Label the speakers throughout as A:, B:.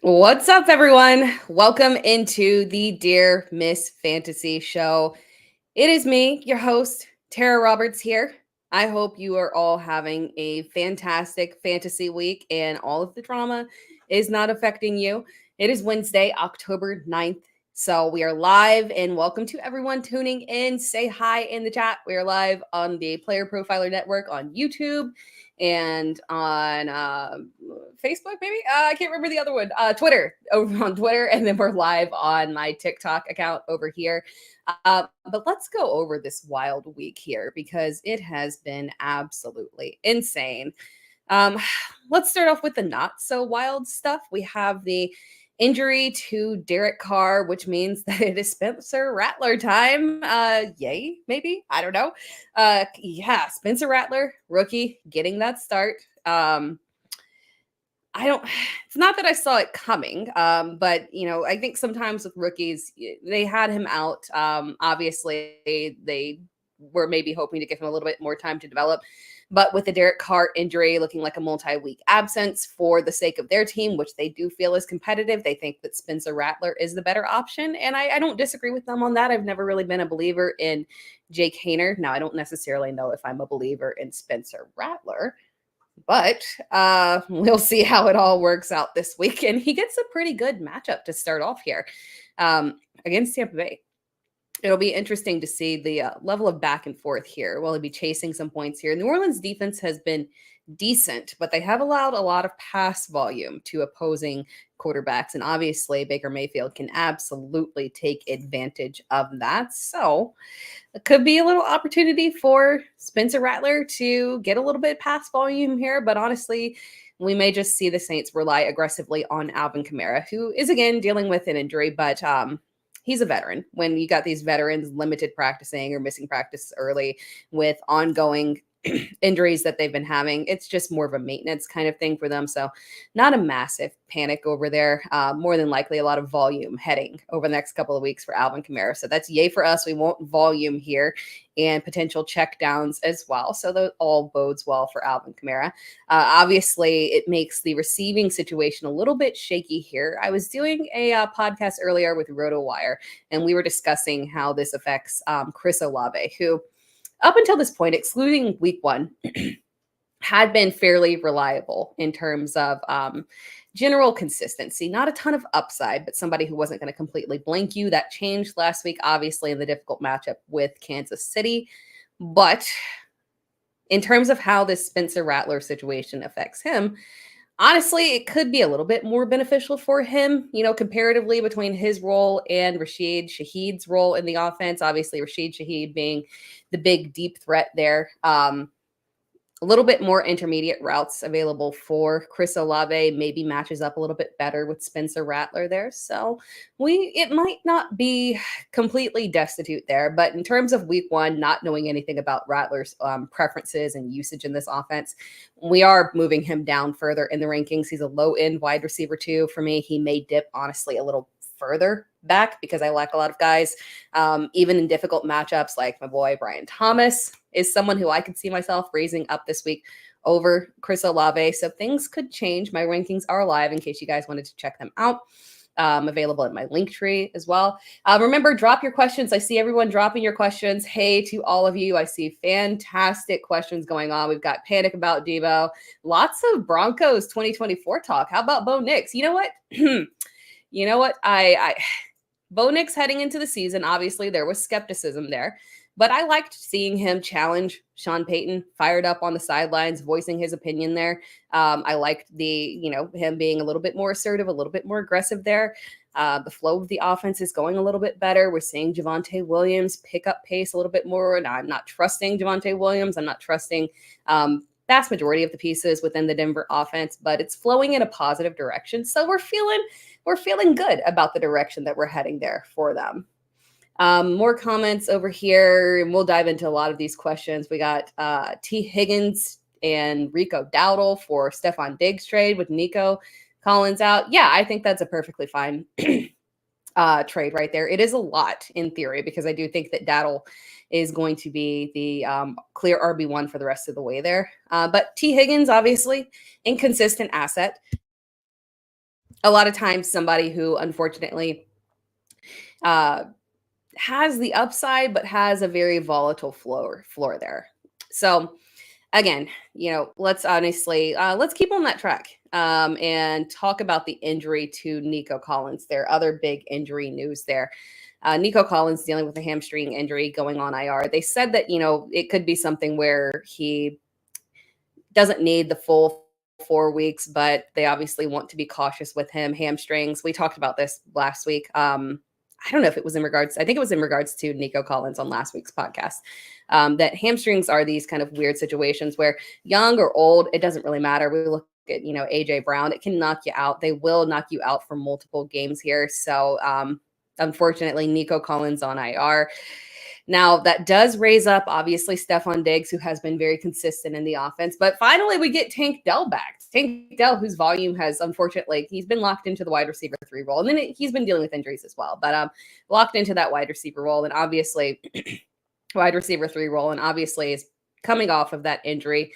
A: What's up, everyone? Welcome into the Dear Miss Fantasy Show. It is me, your host, Tera Roberts here. I hope you are all having a fantastic fantasy week and all of the drama is not affecting you. It is Wednesday, October 9th. So we are live and welcome to everyone tuning in. Say hi in the chat. We are live on the Player Profiler Network on YouTube and on Facebook, maybe? I can't remember the other one. Twitter, over on Twitter. And then we're live on my TikTok account over here. But let's go over this wild week here because it has been absolutely insane. Let's start off with the not so wild stuff. We have the injury to Derek Carr, which means that it is Spencer Rattler time. Yay, maybe? I don't know. Yeah, Spencer Rattler, rookie, getting that start. It's not that I saw it coming, but I think sometimes with rookies, they had him out. Obviously, they were maybe hoping to give him a little bit more time to develop. But with the Derek Carr injury looking like a multi-week absence for the sake of their team, which they do feel is competitive, they think that Spencer Rattler is the better option. And I don't disagree with them on that. I've never really been a believer in Jake Haener. Now, I don't necessarily know if I'm a believer in Spencer Rattler, but we'll see how it all works out this week. And he gets a pretty good matchup to start off here against Tampa Bay. It'll be interesting to see the level of back and forth here. Will he be chasing some points here? New Orleans defense has been decent, but they have allowed a lot of pass volume to opposing quarterbacks. And obviously, Baker Mayfield can absolutely take advantage of that. So it could be a little opportunity for Spencer Rattler to get a little bit of pass volume here. But honestly, we may just see the Saints rely aggressively on Alvin Kamara, who is, again, dealing with an injury, but he's a veteran. When you got these veterans limited practicing or missing practice early with ongoing injuries that they've been having, it's just more of a maintenance kind of thing for them. So not a massive panic over there. More than likely a lot of volume heading over the next couple of weeks for Alvin Kamara. So that's yay for us. We want volume here and potential check downs as well. So that all bodes well for Alvin Kamara. Obviously, it makes the receiving situation a little bit shaky here. I was doing a podcast earlier with RotoWire, and we were discussing how this affects Chris Olave, who up until this point, excluding week one, had been fairly reliable in terms of general consistency. Not a ton of upside, but somebody who wasn't going to completely blank you. That changed last week, obviously, in the difficult matchup with Kansas City. But in terms of how this Spencer Rattler situation affects him, honestly, it could be a little bit more beneficial for him, comparatively between his role and Rashid Shaheed's role in the offense. Obviously, Rashid Shaheed being the big deep threat there. A little bit more intermediate routes available for Chris Olave, maybe matches up a little bit better with Spencer Rattler there. So it might not be completely destitute there, but in terms of week one, not knowing anything about Rattler's preferences and usage in this offense, we are moving him down further in the rankings. He's a low end wide receiver too. For me, he may dip honestly a little further back because I like a lot of guys, even in difficult matchups, like my boy Brian Thomas is someone who I could see myself raising up this week over Chris Olave. So things could change. My rankings are live in case you guys wanted to check them out. Available in my link tree as well. Remember, drop your questions. I see everyone dropping your questions. Hey to all of you. I see fantastic questions going on. We've got panic about Deebo. Lots of Broncos 2024 talk. How about Bo Nix? You know what? You know what? Bo Nix heading into the season, obviously there was skepticism there, but I liked seeing him challenge Sean Payton, fired up on the sidelines, voicing his opinion there. I liked him being a little bit more assertive, a little bit more aggressive there. The flow of the offense is going a little bit better. We're seeing Javonte Williams pick up pace a little bit more. And I'm not trusting Javonte Williams. I'm not trusting vast majority of the pieces within the Denver offense, but it's flowing in a positive direction. So we're feeling good about the direction that we're heading there for them. More comments over here, and we'll dive into a lot of these questions. We got T. Higgins and Rico Dowdle for Stephon Diggs trade with Nico Collins out. Yeah, I think that's a perfectly fine trade right there. It is a lot in theory because I do think that Dowdle is going to be the clear RB1 for the rest of the way there. But T. Higgins, obviously, inconsistent asset. a lot of times somebody who unfortunately uh, has the upside, but has a very volatile floor there. So again, let's honestly let's keep on that track and talk about the injury to Nico Collins. There, other big injury news there. Nico Collins dealing with a hamstring injury, going on IR. They said that it could be something where he doesn't need the full 4 weeks, but they obviously want to be cautious with him. Hamstrings. We talked about this last week. I don't know if it was in regards, I think it was in regards to Nico Collins on last week's podcast, that hamstrings are these kind of weird situations where young or old, it doesn't really matter. We look at, AJ Brown, it can knock you out. They will knock you out for multiple games here. So unfortunately, Nico Collins on IR. Now, that does raise up, obviously, Stephon Diggs, who has been very consistent in the offense. But finally, we get Tank Dell back. Tank Dell, whose volume has, unfortunately, he's been locked into the wide receiver 3 role. And then he's been dealing with injuries as well. But locked into that wide receiver role. And obviously, wide receiver 3 role. And obviously, is coming off of that injury.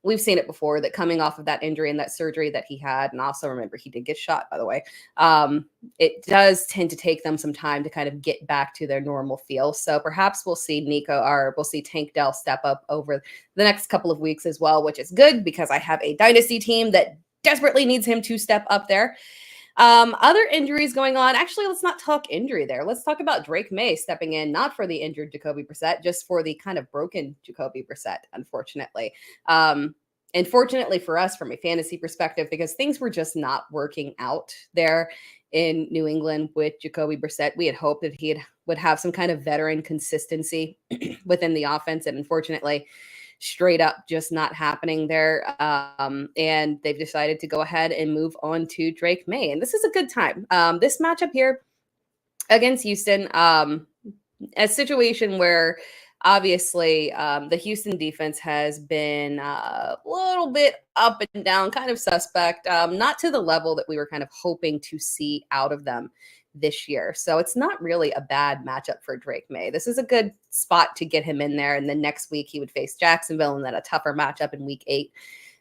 A: We've seen it before, that coming off of that injury and that surgery that he had, and also remember he did get shot, by the way, it does tend to take them some time to kind of get back to their normal feel. So perhaps we'll see we'll see Tank Dell step up over the next couple of weeks as well, which is good because I have a dynasty team that desperately needs him to step up there. Other injuries going on. Actually, let's not talk injury there. Let's talk about Drake Maye stepping in, not for the injured Jacoby Brissett, just for the kind of broken Jacoby Brissett, unfortunately. And fortunately for us from a fantasy perspective, because things were just not working out there in New England with Jacoby Brissett. We had hoped that he would have some kind of veteran consistency within the offense. And unfortunately, straight up just not happening there. And they've decided to go ahead and move on to Drake Maye. And this is a good time. This matchup here against Houston, a situation where obviously the Houston defense has been a little bit up and down, kind of suspect, not to the level that we were kind of hoping to see out of them this year. So it's not really a bad matchup for Drake Maye. This is a good spot to get him in there. And then next week he would face Jacksonville, and then a tougher matchup in week 8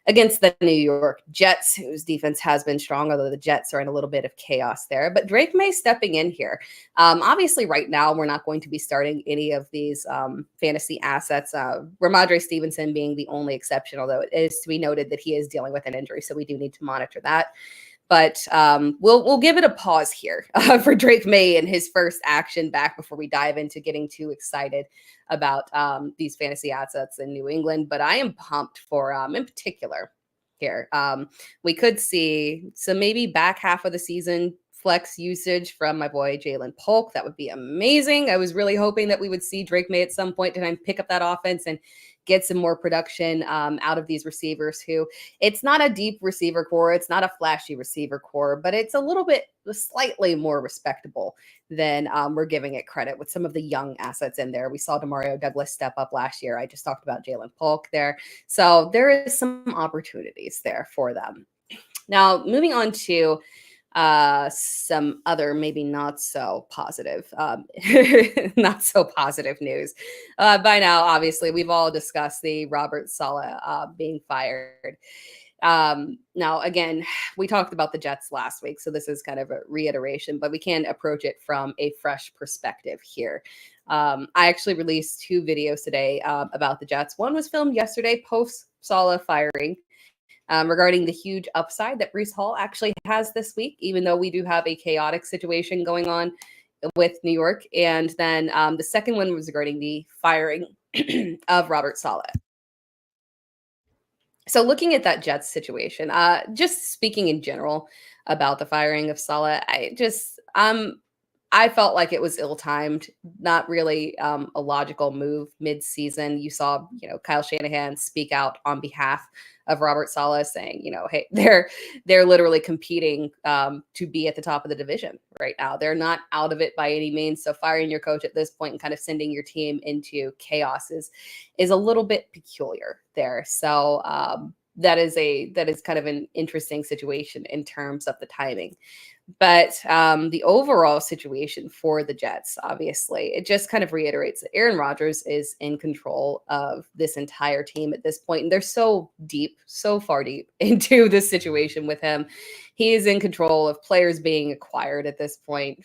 A: against the New York Jets, whose defense has been strong, although the Jets are in a little bit of chaos there. But Drake Maye stepping in here. Obviously, right now, we're not going to be starting any of these fantasy assets. Ramondre Stevenson being the only exception, although it is to be noted that he is dealing with an injury, so we do need to monitor that. But we'll give it a pause here for Drake Maye and his first action back before we dive into getting too excited about these fantasy assets in New England. But I am pumped for, in particular, here. We could see some maybe back half of the season flex usage from my boy Jalen Polk. That would be amazing. I was really hoping that we would see Drake Maye at some point to pick up that offense and get some more production out of these receivers who, it's not a deep receiver core. It's not a flashy receiver core, but it's a little bit slightly more respectable than we're giving it credit with some of the young assets in there. We saw Demario Douglas step up last year. I just talked about Jalen Polk there. So there is some opportunities there for them. Now, moving on to some other maybe not so positive news. By now, obviously, we've all discussed the Robert Saleh being fired. Now, again, we talked about the Jets last week, so this is kind of a reiteration, but we can approach it from a fresh perspective here. I actually released 2 videos today about the Jets. One was filmed yesterday post Saleh firing, regarding the huge upside that Breece Hall actually has this week, even though we do have a chaotic situation going on with New York. And then the second one was regarding the firing of Robert Saleh. So looking at that Jets situation, just speaking in general about the firing of Saleh, I felt like it was ill-timed, not really a logical move mid-season. You saw, Kyle Shanahan speak out on behalf of Robert Saleh saying, hey, they're literally competing to be at the top of the division right now. They're not out of it by any means. So firing your coach at this point and kind of sending your team into chaos is a little bit peculiar there. So that is kind of an interesting situation in terms of the timing. But the overall situation for the Jets, obviously, it just kind of reiterates that Aaron Rodgers is in control of this entire team at this point. And they're so far deep into this situation with him. he is in control of players being acquired at this point.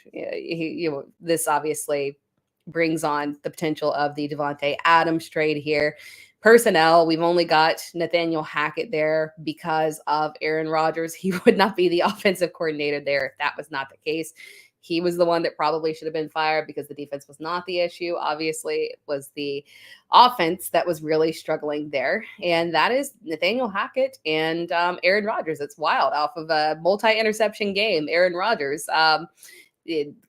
A: This obviously brings on the potential of the Davante Adams trade here. Personnel, we've only got Nathaniel Hackett there because of Aaron Rodgers. He would not be the offensive coordinator there if that was not the case. He was the one that probably should have been fired because the defense was not the issue. Obviously, it was the offense that was really struggling there. And that is Nathaniel Hackett and Aaron Rodgers. It's wild. Off of a multi-interception game, Aaron Rodgers,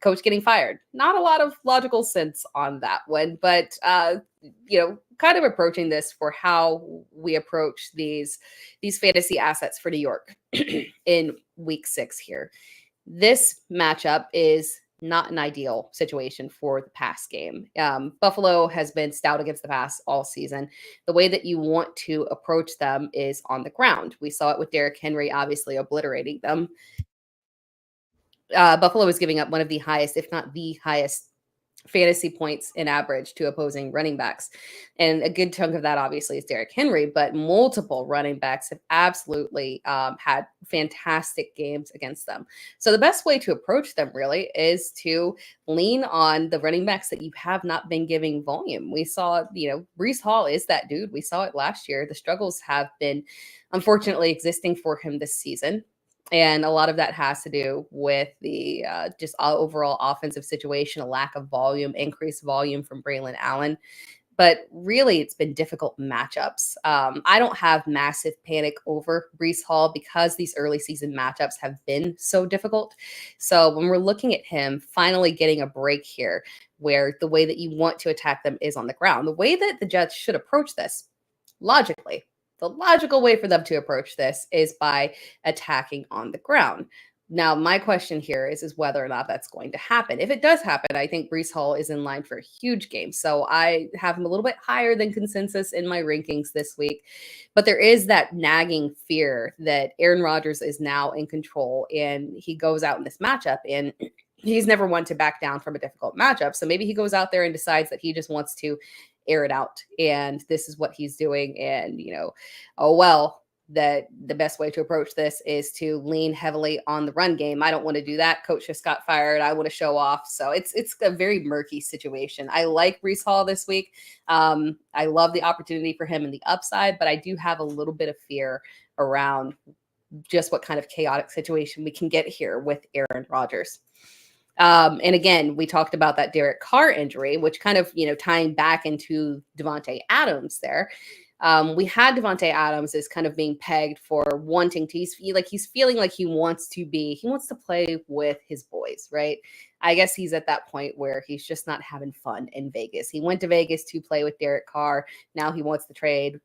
A: coach getting fired. Not a lot of logical sense on that one, but kind of approaching this for how we approach these fantasy assets for New York in week 6 here. This matchup is not an ideal situation for the pass game. Buffalo has been stout against the pass all season. The way that you want to approach them is on the ground. We saw it with Derrick Henry, obviously obliterating them. Buffalo is giving up one of the highest, if not the highest, fantasy points in average to opposing running backs. And a good chunk of that obviously is Derrick Henry, but multiple running backs have absolutely had fantastic games against them. So the best way to approach them really is to lean on the running backs that you have not been giving volume. We saw, Breece Hall is that dude. We saw it last year. The struggles have been unfortunately existing for him this season. And a lot of that has to do with the just overall offensive situation, a lack of volume, increased volume from Braylon Allen. But really, it's been difficult matchups. I don't have massive panic over Breece Hall because these early season matchups have been so difficult. So when we're looking at him finally getting a break here, where the way that you want to attack them is on the ground, the way that the Jets should approach this, logically, the logical way for them to approach this is by attacking on the ground. Now, my question here is whether or not that's going to happen. If it does happen, I think Breece Hall is in line for a huge game. So I have him a little bit higher than consensus in my rankings this week. But there is that nagging fear that Aaron Rodgers is now in control and he goes out in this matchup and he's never one to back down from a difficult matchup. So maybe he goes out there and decides that he just wants to air it out. And this is what he's doing. And, that the best way to approach this is to lean heavily on the run game. I don't want to do that. Coach just got fired. I want to show off. So it's a very murky situation. I like Breece Hall this week. I love the opportunity for him and the upside, but I do have a little bit of fear around just what kind of chaotic situation we can get here with Aaron Rodgers. And again, we talked about that Derek Carr injury, which kind of, tying back into Davante Adams there. We had Davante Adams as kind of being pegged for wanting to, he's feeling like he wants to play with his boys, right? I guess he's at that point where he's just not having fun in Vegas. He went to Vegas to play with Derek Carr. Now he wants to trade.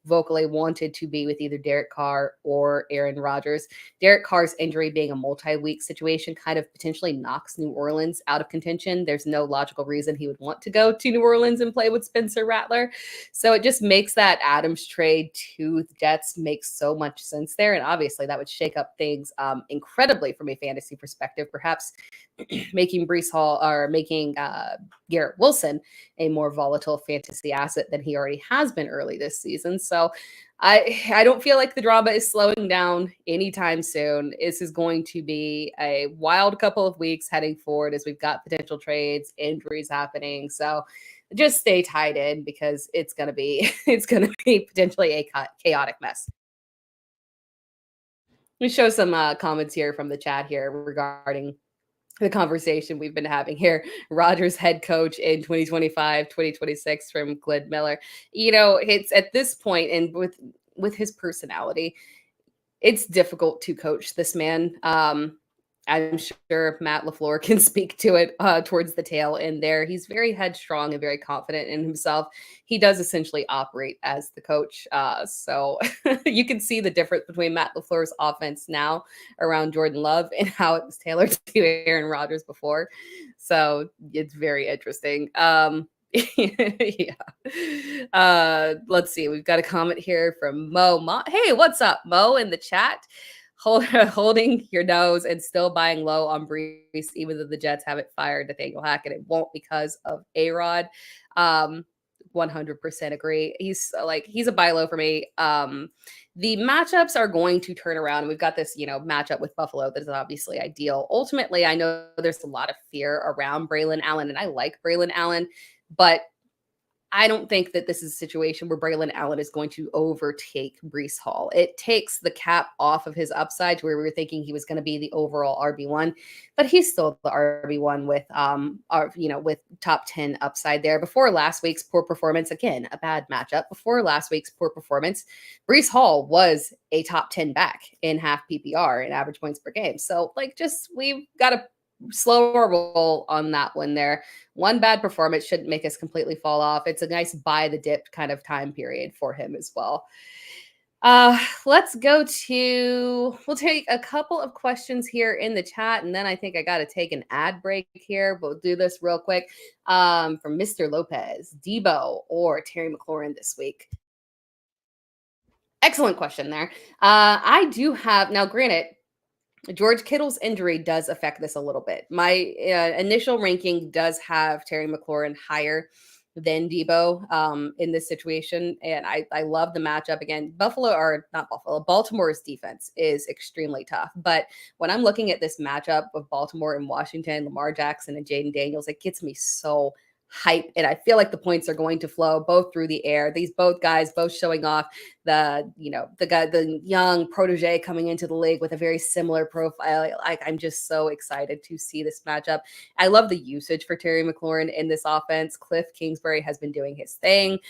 A: Vocally wanted to be with either Derek Carr or Aaron Rodgers. Derek Carr's injury being a multi-week situation kind of potentially knocks New Orleans out of contention. There's no logical reason he would want to go to New Orleans and play with Spencer Rattler. So it just makes that Adams trade to the Jets makes so much sense there. And obviously that would shake up things incredibly from a fantasy perspective, perhaps making Breece Hall or making Garrett Wilson a more volatile fantasy asset than he already has been early this season. So I don't feel like the drama is slowing down anytime soon. This is going to be a wild couple of weeks heading forward as we've got potential trades, injuries happening. So just stay tied in because it's going to be potentially a chaotic mess. Let me show some comments here from the chat here regarding the conversation we've been having here. Rodgers head coach in 2025, 2026 from Glenn Miller. It's at this point, and with his personality, it's difficult to coach this man. I'm sure Matt LaFleur can speak to it towards the tail end there. He's very headstrong and very confident in himself. He does essentially operate as the coach. So you can see the difference between Matt LaFleur's offense now around Jordan Love and how it was tailored to Aaron Rodgers before. So it's very interesting. Yeah. Let's see. We've got a comment here from Mo. Hey, what's up, Mo, in the chat? Holding your nose and still buying low on Breece, even though the Jets haven't fired Nathaniel Hackett. It won't because of A-Rod. 100% agree. He's a buy low for me. The matchups are going to turn around. We've got this, matchup with Buffalo that is obviously ideal. Ultimately, I know there's a lot of fear around Braylon Allen, and I like Braylon Allen, but I don't think that this is a situation where Braylon Allen is going to overtake Breece Hall. It takes the cap off of his upside to where we were thinking he was going to be the overall RB1, but he's still the RB1 with top 10 upside there. Before last week's poor performance, again, a bad matchup. Before last week's poor performance, Breece Hall was a top 10 back in half PPR in average points per game. So we've got to slow our roll on that one there. One bad performance shouldn't make us completely fall off. It's a nice buy the dip kind of time period for him as well. We'll take a couple of questions here in the chat, and then I think I got to take an ad break here. We'll do this real quick. From Mr. Lopez, Deebo or Terry McLaurin this week? Excellent question there. I do have, now granted, George Kittle's injury does affect this a little bit. My initial ranking does have Terry McLaurin higher than Deebo in this situation. And I love the matchup. Again, Baltimore's defense is extremely tough. But when I'm looking at this matchup of Baltimore and Washington, Lamar Jackson and Jaden Daniels, it gets me so hype, and I feel like the points are going to flow both through the air. These guys showing off the young protege coming into the league with a very similar profile. I'm just so excited to see this matchup. I love the usage for Terry McLaurin in this offense. Cliff Kingsbury has been doing his thing,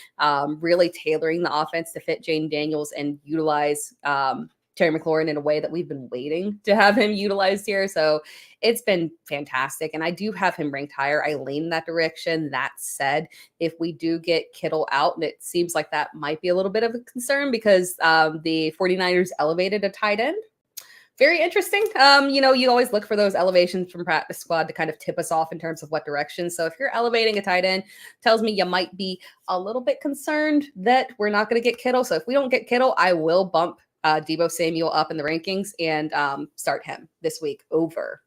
A: really tailoring the offense to fit Jaden Daniels and utilize Terry McLaurin in a way that we've been waiting to have him utilized here. So it's been fantastic. And I do have him ranked higher. I lean in that direction. That said, if we do get Kittle out, and it seems like that might be a little bit of a concern because the 49ers elevated a tight end. Very interesting. You always look for those elevations from practice squad to kind of tip us off in terms of what direction. So if you're elevating a tight end, tells me you might be a little bit concerned that we're not going to get Kittle. So if we don't get Kittle, I will bump Deebo Samuel up in the rankings and start him this week over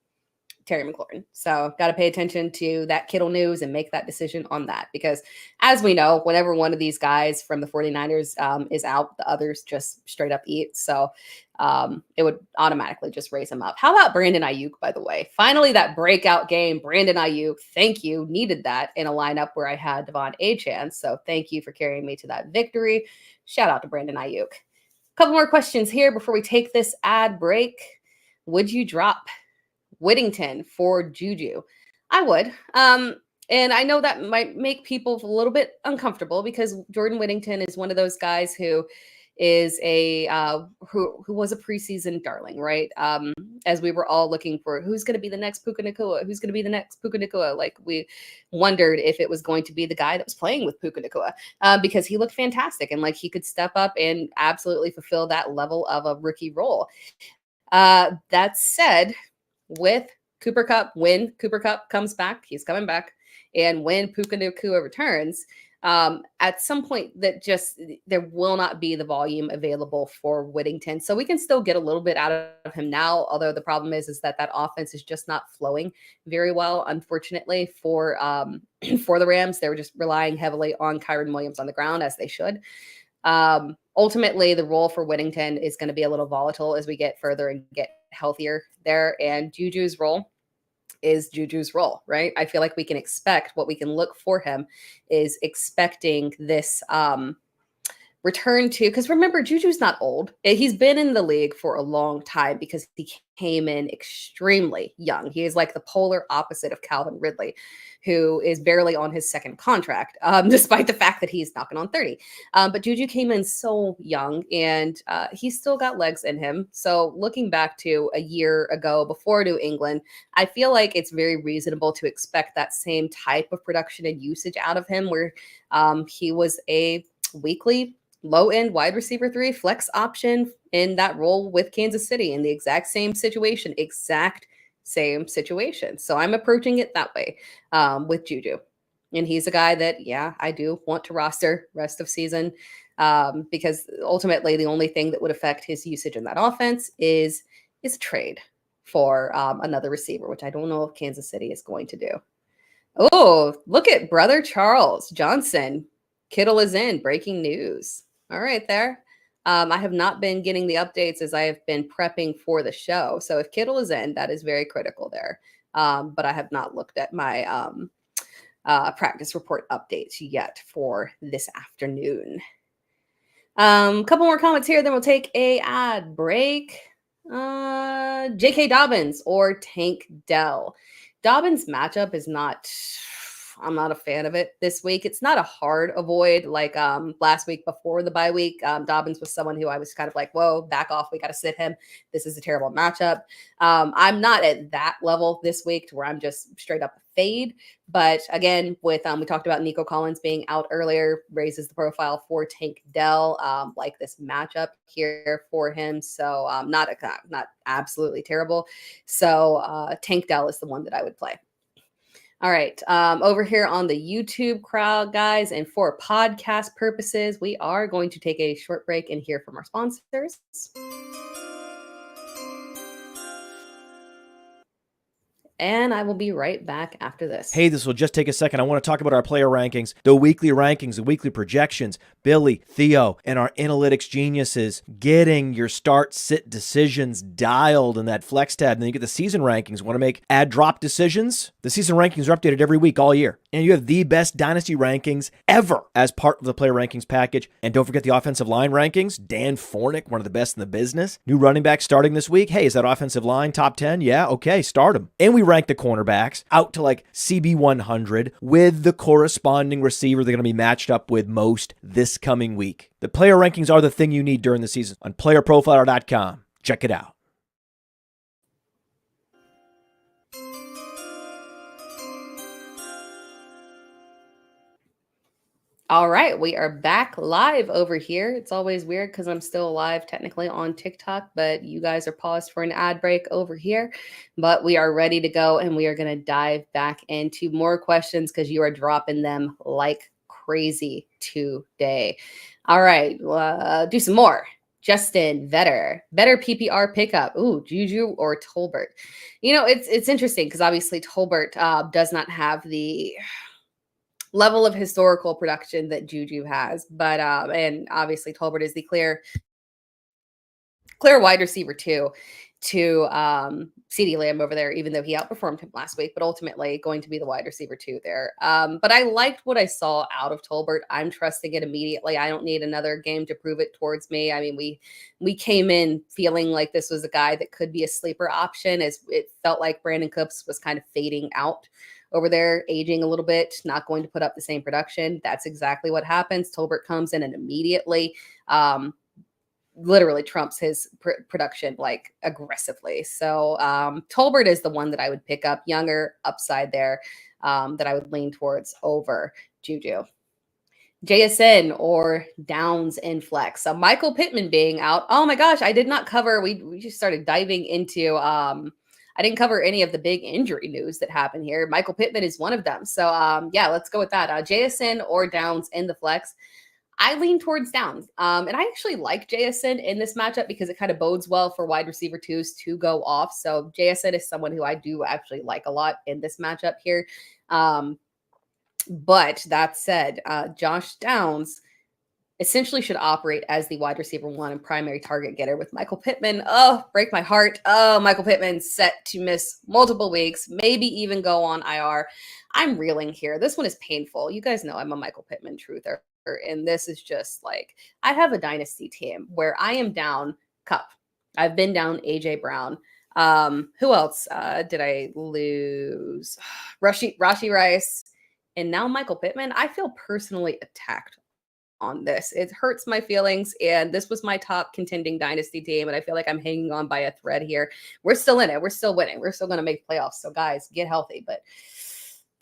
A: Terry McLaurin. So got to pay attention to that Kittle news and make that decision on that, because as we know, whenever one of these guys from the 49ers is out, the others just straight up eat. So it would automatically just raise him up. How about Brandon Ayuk, by the way? Finally, that breakout game, Brandon Ayuk. Thank you. Needed that in a lineup where I had Devon Achane. So thank you for carrying me to that victory. Shout out to Brandon Ayuk. Couple more questions here before we take this ad break. Would you drop Whittington for Juju? I would. And I know that might make people a little bit uncomfortable because Jordan Whittington is one of those guys who is who was a preseason darling, right? As we were all looking for who's going to be the next Puka Nacua, who's going to be the next Puka Nacua. Like we wondered if it was going to be the guy that was playing with Puka Nacua because he looked fantastic and like he could step up and absolutely fulfill that level of a rookie role. That said, with Cooper Kupp, when Cooper Kupp comes back, he's coming back, and when Puka Nacua returns, at some point there will not be the volume available for Whittington. So we can still get a little bit out of him now. Although the problem is that offense is just not flowing very well, unfortunately, for the Rams. They were just relying heavily on Kyren Williams on the ground, as they should. Ultimately, the role for Whittington is going to be a little volatile as we get further and get healthier there. And Juju's role is Juju's role, right? I feel like we can expect what we can look for him is expecting this return to, because remember, Juju's not old. He's been in the league for a long time because he came in extremely young. He is like the polar opposite of Calvin Ridley, who is barely on his second contract, despite the fact that he's knocking on 30. But Juju came in so young, and he's still got legs in him. So looking back to a year ago before New England, I feel like it's very reasonable to expect that same type of production and usage out of him, where he was a weekly low-end wide receiver 3 flex option in that role with Kansas City in the exact same situation. So I'm approaching it that way with Juju. And he's a guy that, yeah, I do want to roster rest of season because ultimately the only thing that would affect his usage in that offense is a trade for another receiver, which I don't know if Kansas City is going to do. Oh, look at brother Charles Johnson Kittle is in. Breaking news. All right, there. I have not been getting the updates as I have been prepping for the show. So if Kittle is in, that is very critical there. But I have not looked at my practice report updates yet for this afternoon. Couple more comments here, then we'll take a ad break. J.K. Dobbins or Tank Dell. Dobbins matchup is not, I'm not a fan of it this week. It's not a hard avoid like last week before the bye week. Dobbins was someone who I was kind of like, whoa, back off. We got to sit him. This is a terrible matchup. I'm not at that level this week to where I'm just straight up fade. But again, with we talked about Nico Collins being out earlier, raises the profile for Tank Dell, like this matchup here for him. So not absolutely terrible. So Tank Dell is the one that I would play. All right, over here on the YouTube crowd, guys, and for podcast purposes, we are going to take a short break and hear from our sponsors. And I will be right back after this.
B: Hey, this will just take a second. I want to talk about our player rankings, the weekly rankings, the weekly projections. Billy, Theo, and our analytics geniuses getting your start sit decisions dialed in that flex tab. And then you get the season rankings. Want to make add drop decisions? The season rankings are updated every week all year. And you have the best dynasty rankings ever as part of the player rankings package. And don't forget the offensive line rankings. Dan Fornick, one of the best in the business. New running back starting this week. Hey, is that offensive line top 10? Yeah, okay, start him. And we rank the cornerbacks out to like CB 100 with the corresponding receiver they're going to be matched up with most this coming week. The player rankings are the thing you need during the season on playerprofiler.com. Check it out.
A: All right, we are back live over here. It's always weird because I'm still live technically on TikTok, but you guys are paused for an ad break over here. But we are ready to go, and we are going to dive back into more questions because you are dropping them like crazy today. All right, do some more. Justin better PPR pickup. Ooh, Juju or Tolbert. You know, it's interesting because obviously Tolbert does not have the level of historical production that Juju has, but and obviously Tolbert is the clear wide receiver to CeeDee Lamb over there, even though he outperformed him last week, but ultimately going to be the wide receiver 2 there. But I liked what I saw out of Tolbert. I'm trusting it immediately. I don't need another game to prove it towards me. I mean, we came in feeling like this was a guy that could be a sleeper option, as it felt like Brandon Cooks was kind of fading out over there, aging a little bit, not going to put up the same production. That's exactly what happens. Tolbert comes in and immediately literally trumps his production like aggressively. So Tolbert is the one that I would pick up, younger upside there, that I would lean towards over Juju. JSN or Downs in flex. So Michael Pittman being out. Oh my gosh, I did not cover. We just started diving into I didn't cover any of the big injury news that happened here. Michael Pittman is one of them. So yeah, let's go with that. JSN or Downs in the flex. I lean towards Downs. And I actually like JSN in this matchup because it kind of bodes well for wide receiver 2s to go off. So JSN is someone who I do actually like a lot in this matchup here. But that said, Josh Downs essentially should operate as the wide receiver 1 and primary target getter with Michael Pittman. Oh, break my heart. Oh, Michael Pittman set to miss multiple weeks, maybe even go on IR. I'm reeling here. This one is painful. You guys know I'm a Michael Pittman truther. And this is just like, I have a dynasty team where I am down Cup. I've been down AJ Brown. Who else did I lose? Rashi Rice. And now Michael Pittman. I feel personally attacked on this. It hurts my feelings, and this was my top contending dynasty team, and I feel like I'm hanging on by a thread here. We're still in it. We're still winning. We're still going to make playoffs. So guys, get healthy. But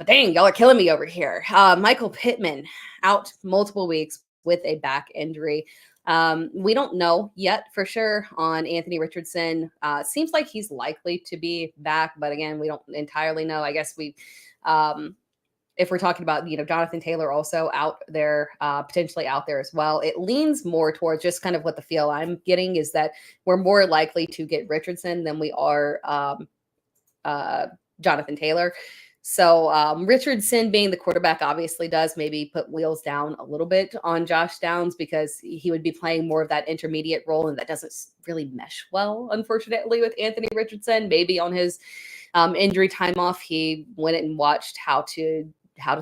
A: dang, y'all are killing me over here. Michael Pittman out multiple weeks with a back injury. We don't know yet for sure on Anthony Richardson. Seems like he's likely to be back, but again, we don't entirely know. I guess if we're talking about, Jonathan Taylor also out there, potentially out there as well, it leans more towards just kind of what the feel I'm getting is that we're more likely to get Richardson than we are Jonathan Taylor. So Richardson being the quarterback obviously does maybe put wheels down a little bit on Josh Downs because he would be playing more of that intermediate role, and that doesn't really mesh well, unfortunately, with Anthony Richardson. Maybe on his injury time off, he went and watched how to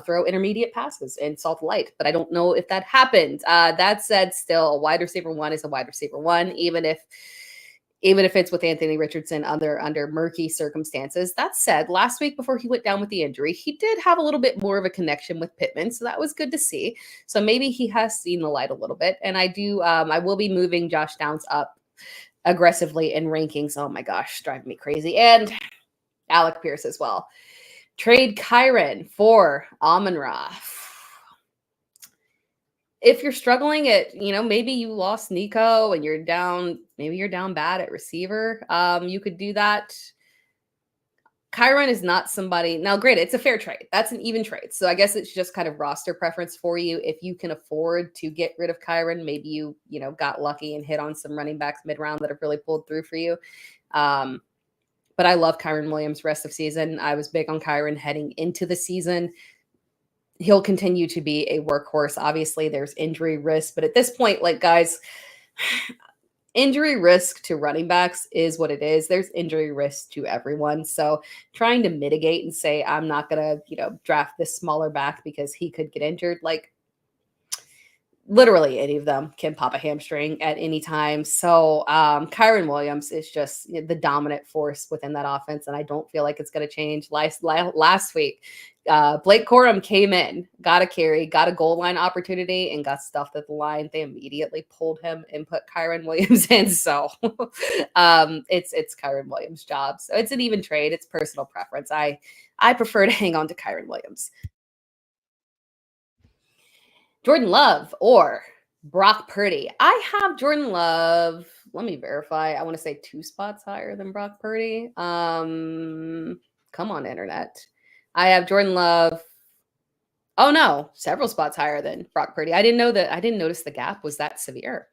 A: throw intermediate passes and saw the light, but I don't know if that happened. That said, still a wide receiver one is a wide receiver one, even if it's with Anthony Richardson under murky circumstances. That said, last week before he went down with the injury, he did have a little bit more of a connection with Pittman, so that was good to see. So maybe he has seen the light a little bit, and I will be moving Josh Downs up aggressively in rankings. Oh my gosh, driving me crazy. And Alec Pierce as well. Trade Kyren for Amon-Ra. If you're struggling at, maybe you lost Nico and maybe you're down bad at receiver, you could do that. Kyren is not somebody, now granted, it's a fair trade. That's an even trade. So I guess it's just kind of roster preference for you. If you can afford to get rid of Kyren, maybe you got lucky and hit on some running backs mid-round that have really pulled through for you. But I love Kyren Williams rest of season. I was big on Kyren heading into the season. He'll continue to be a workhorse. Obviously, there's injury risk, but at this point, guys, injury risk to running backs is what it is. There's injury risk to everyone. So trying to mitigate and say, I'm not going to, draft this smaller back because he could get injured, literally any of them can pop a hamstring at any time. So Kyren Williams is just the dominant force within that offense, and I don't feel like it's going to change. Last week, Blake Corum came in, got a carry, got a goal line opportunity, and got stuffed at the line. They immediately pulled him and put Kyren Williams in. So it's Kyren Williams' job. So it's an even trade. It's personal preference. I prefer to hang on to Kyren Williams. Jordan Love or Brock Purdy. I have Jordan Love. Let me verify. I want to say 2 spots higher than Brock Purdy. Come on, internet. I have Jordan Love. Oh no, several spots higher than Brock Purdy. I didn't know that. I didn't notice the gap was that severe.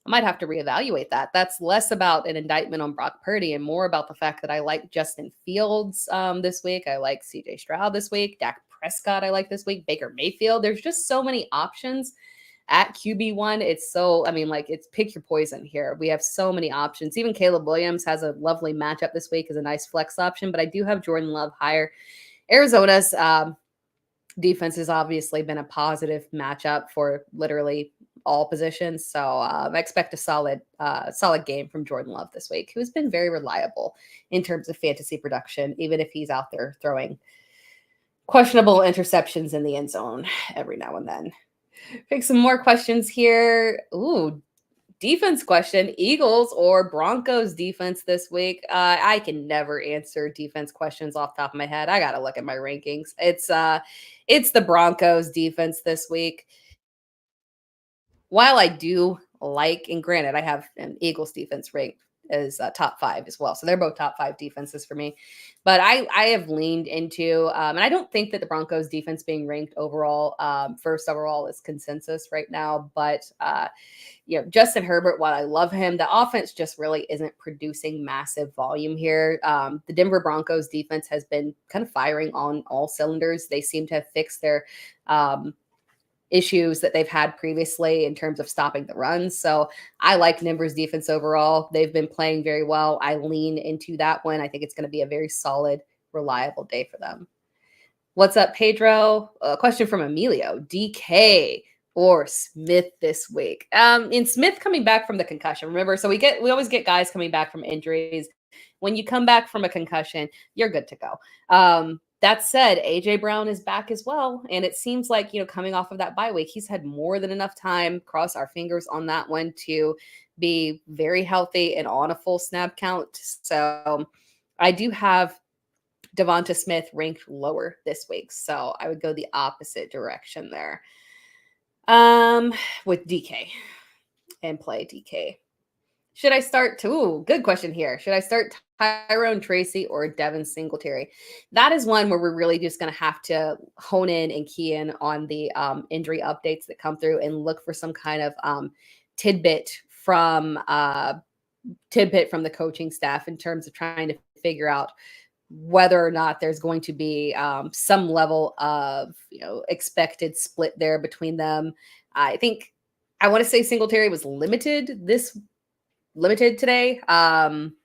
A: I might have to reevaluate that. That's less about an indictment on Brock Purdy and more about the fact that I like Justin Fields this week. I like CJ Stroud this week. Dak Prescott I like this week. Baker Mayfield. There's just so many options at QB1. It's pick your poison here. We have so many options. Even Caleb Williams has a lovely matchup this week as a nice flex option, but I do have Jordan Love higher. Arizona's defense has obviously been a positive matchup for literally all positions. So I expect a solid game from Jordan Love this week, who has been very reliable in terms of fantasy production, even if he's out there throwing questionable interceptions in the end zone every now and then. Pick some more questions here. Ooh, defense question. Eagles or Broncos defense this week? I can never answer defense questions off the top of my head. I got to look at my rankings. It's the Broncos defense this week. While I do like, and granted, I have an Eagles defense ranked as top 5 as well. So they're both top 5 defenses for me. But I have leaned into, and I don't think that the Broncos defense being ranked overall, first overall is consensus right now. But, Justin Herbert, while I love him, the offense just really isn't producing massive volume here. The Denver Broncos defense has been kind of firing on all cylinders. They seem to have fixed their issues that they've had previously in terms of stopping the run. So I like Denver's defense overall. They've been playing very well. I lean into that one. I think it's going to be a very solid, reliable day for them. What's up, Pedro? A question from Emilio. DK or Smith this week? In Smith coming back from the concussion, remember, so we always get guys coming back from injuries. When you come back from a concussion, you're good to go. That said, A.J. Brown is back as well. And it seems like, coming off of that bye week, he's had more than enough time, cross our fingers on that one, to be very healthy and on a full snap count. So I do have Devonta Smith ranked lower this week. So I would go the opposite direction there with DK and play DK. Should I start good question here. Should I start Tyrone, Tracy, or Devin Singletary? That is one where we're really just going to have to hone in and key in on the injury updates that come through and look for some kind of tidbit from the coaching staff in terms of trying to figure out whether or not there's going to be some level of, expected split there between them. I think I want to say Singletary was limited today.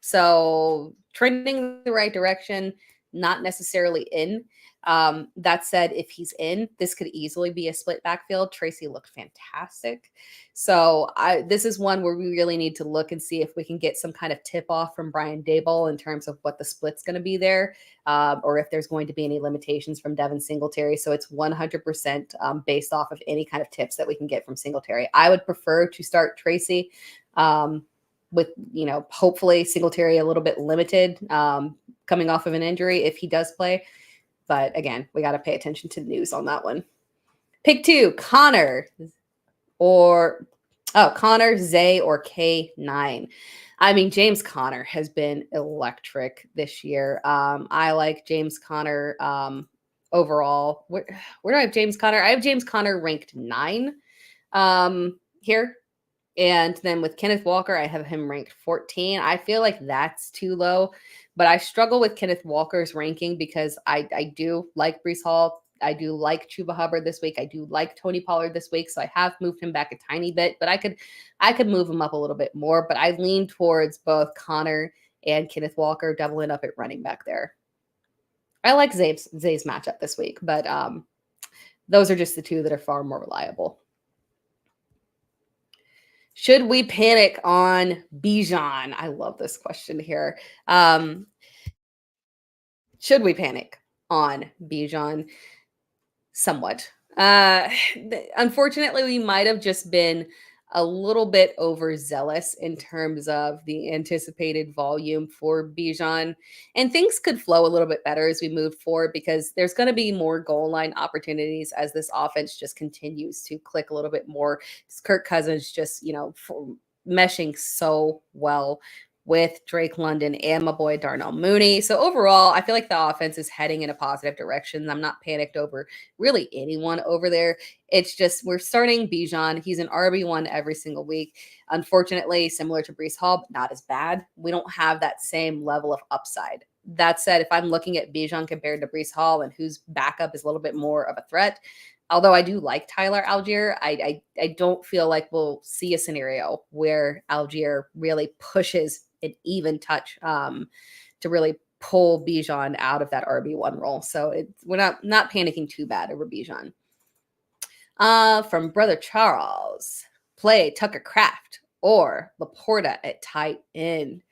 A: So trending the right direction, not necessarily in. That said, if he's in, this could easily be a split backfield. Tracy looked fantastic. So this is one where we really need to look and see if we can get some kind of tip off from Brian Daboll in terms of what the split's going to be there, or if there's going to be any limitations from Devin Singletary. So it's 100% based off of any kind of tips that we can get from Singletary. I would prefer to start Tracy with, hopefully Singletary a little bit limited coming off of an injury if he does play. But again, we got to pay attention to the news on that one. Pick 2, Connor, Zay, or K9. I mean, James Conner has been electric this year. I like James Conner overall. Where do I have James Conner? I have James Conner ranked 9 here. And then with Kenneth Walker, I have him ranked 14. I feel like that's too low, but I struggle with Kenneth Walker's ranking because I do like Breece Hall. I do like Chuba Hubbard this week. I do like Tony Pollard this week. So I have moved him back a tiny bit, but I could move him up a little bit more. But I lean towards both Connor and Kenneth Walker doubling up at running back there. I like Zay's matchup this week, but those are just the two that are far more reliable. Should we panic on Bijan? I love this question here. Should we panic on Bijan? Somewhat. Unfortunately, we might have just been a little bit overzealous in terms of the anticipated volume for Bijan. And things could flow a little bit better as we move forward because there's going to be more goal line opportunities as this offense just continues to click a little bit more. Kirk Cousins just, meshing so well with Drake London and my boy Darnell Mooney. So overall, I feel like the offense is heading in a positive direction. I'm not panicked over really anyone over there. It's just we're starting Bijan. He's an RB1 every single week. Unfortunately, similar to Breece Hall, but not as bad. We don't have that same level of upside. That said, if I'm looking at Bijan compared to Breece Hall and whose backup is a little bit more of a threat, although I do like Tyler Algier, I don't feel like we'll see a scenario where Algier really pushes an even touch to really pull Bijan out of that RB1 role. So we're not panicking too bad over Bijan. From Brother Charles, play Tucker Kraft or Laporta at tight end.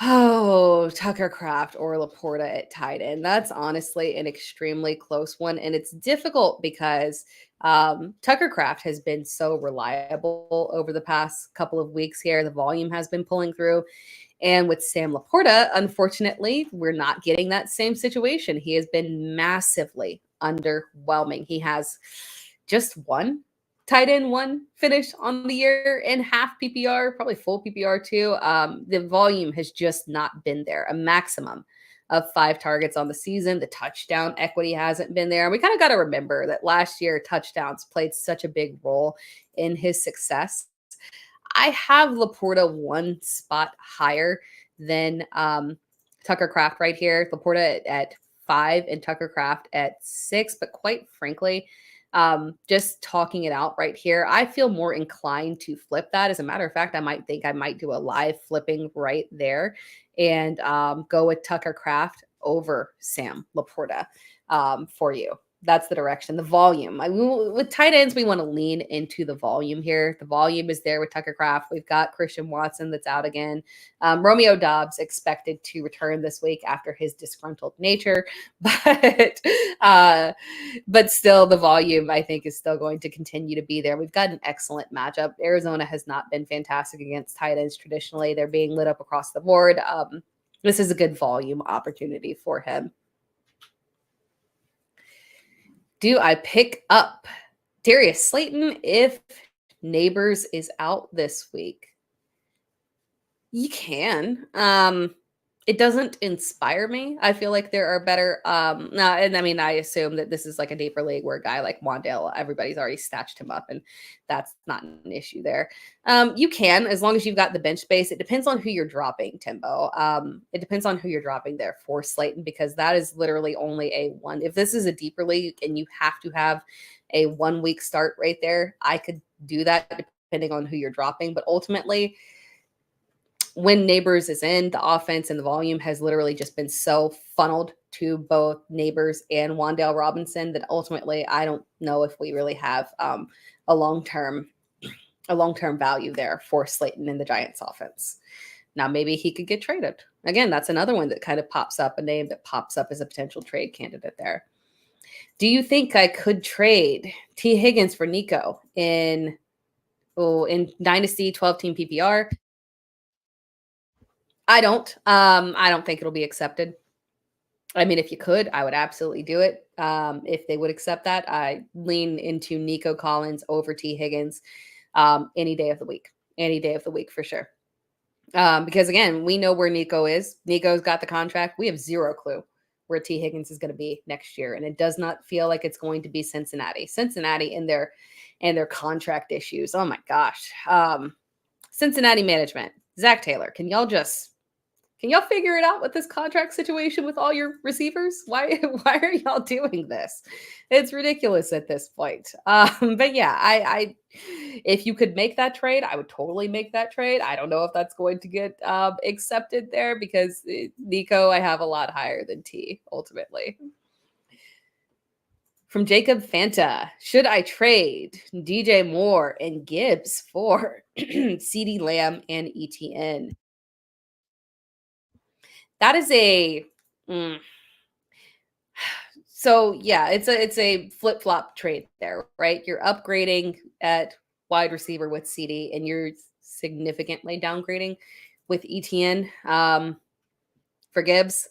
A: Oh, Tucker Kraft or Laporta at tight end. That's honestly an extremely close one. And it's difficult because Tucker Kraft has been so reliable over the past couple of weeks here. The volume has been pulling through. And with Sam Laporta, unfortunately, we're not getting that same situation. He has been massively underwhelming. He has just one tight end 1 finish on the year in half PPR, probably full PPR too. The volume has just not been there. A maximum of 5 targets on the season. The touchdown equity hasn't been there. And we kind of got to remember that last year touchdowns played such a big role in his success. I have Laporta 1 spot higher than Tucker Kraft right here. Laporta at 5 and Tucker Kraft at 6. But quite frankly, just talking it out right here, I feel more inclined to flip that. As a matter of fact, I might do a live flipping right there and go with Tucker Kraft over Sam Laporta for you. That's the direction. The volume. With tight ends, we want to lean into the volume here. The volume is there with Tucker Kraft. We've got Christian Watson that's out again. Romeo Dobbs expected to return this week after his disgruntled nature. But still, the volume, I think, is still going to continue to be there. We've got an excellent matchup. Arizona has not been fantastic against tight ends traditionally. They're being lit up across the board. This is a good volume opportunity for him. Do I pick up Darius Slayton if Neighbors is out this week? You can. It doesn't inspire me. I feel like there are better no, and I mean I assume that this is like a deeper league where a guy like Wandale, everybody's already stashed him up, and that's not an issue there. You can, as long as you've got the bench space. It depends on who you're dropping, Timbo. It depends on who you're dropping there for Slayton, because that is literally only a one. If this is a deeper league and you have to have a 1 week start right there, I could do that depending on who you're dropping. But ultimately, when Neighbors is in, the offense and the volume has literally just been so funneled to both Neighbors and Wandale Robinson that ultimately I don't know if we really have a long-term value there for Slayton in the Giants offense. Now, maybe he could get traded. Again, that's another one that kind of pops up, a name that pops up as a potential trade candidate there. Do you think I could trade T. Higgins for Nico in Dynasty 12-team PPR? I don't. I don't think it'll be accepted. I mean, if you could, I would absolutely do it. If they would accept that, I lean into Nico Collins over T. Higgins any day of the week. Any day of the week for sure. Because again, we know where Nico is. Nico's got the contract. We have zero clue where T. Higgins is going to be next year, and it does not feel like it's going to be Cincinnati. Cincinnati and their contract issues. Oh my gosh. Cincinnati management. Zach Taylor, can y'all figure it out with this contract situation with all your receivers? Why are y'all doing this? It's ridiculous at this point. But yeah, I if you could make that trade, I would totally make that trade. I don't know if that's going to get accepted there because Nico, I have a lot higher than T ultimately. From Jacob Fanta, should I trade DJ Moore and Gibbs for CeeDee Lamb and ETN? That is so yeah, it's a flip-flop trade there, right? You're upgrading at wide receiver with CD, and you're significantly downgrading with ETN for Gibbs.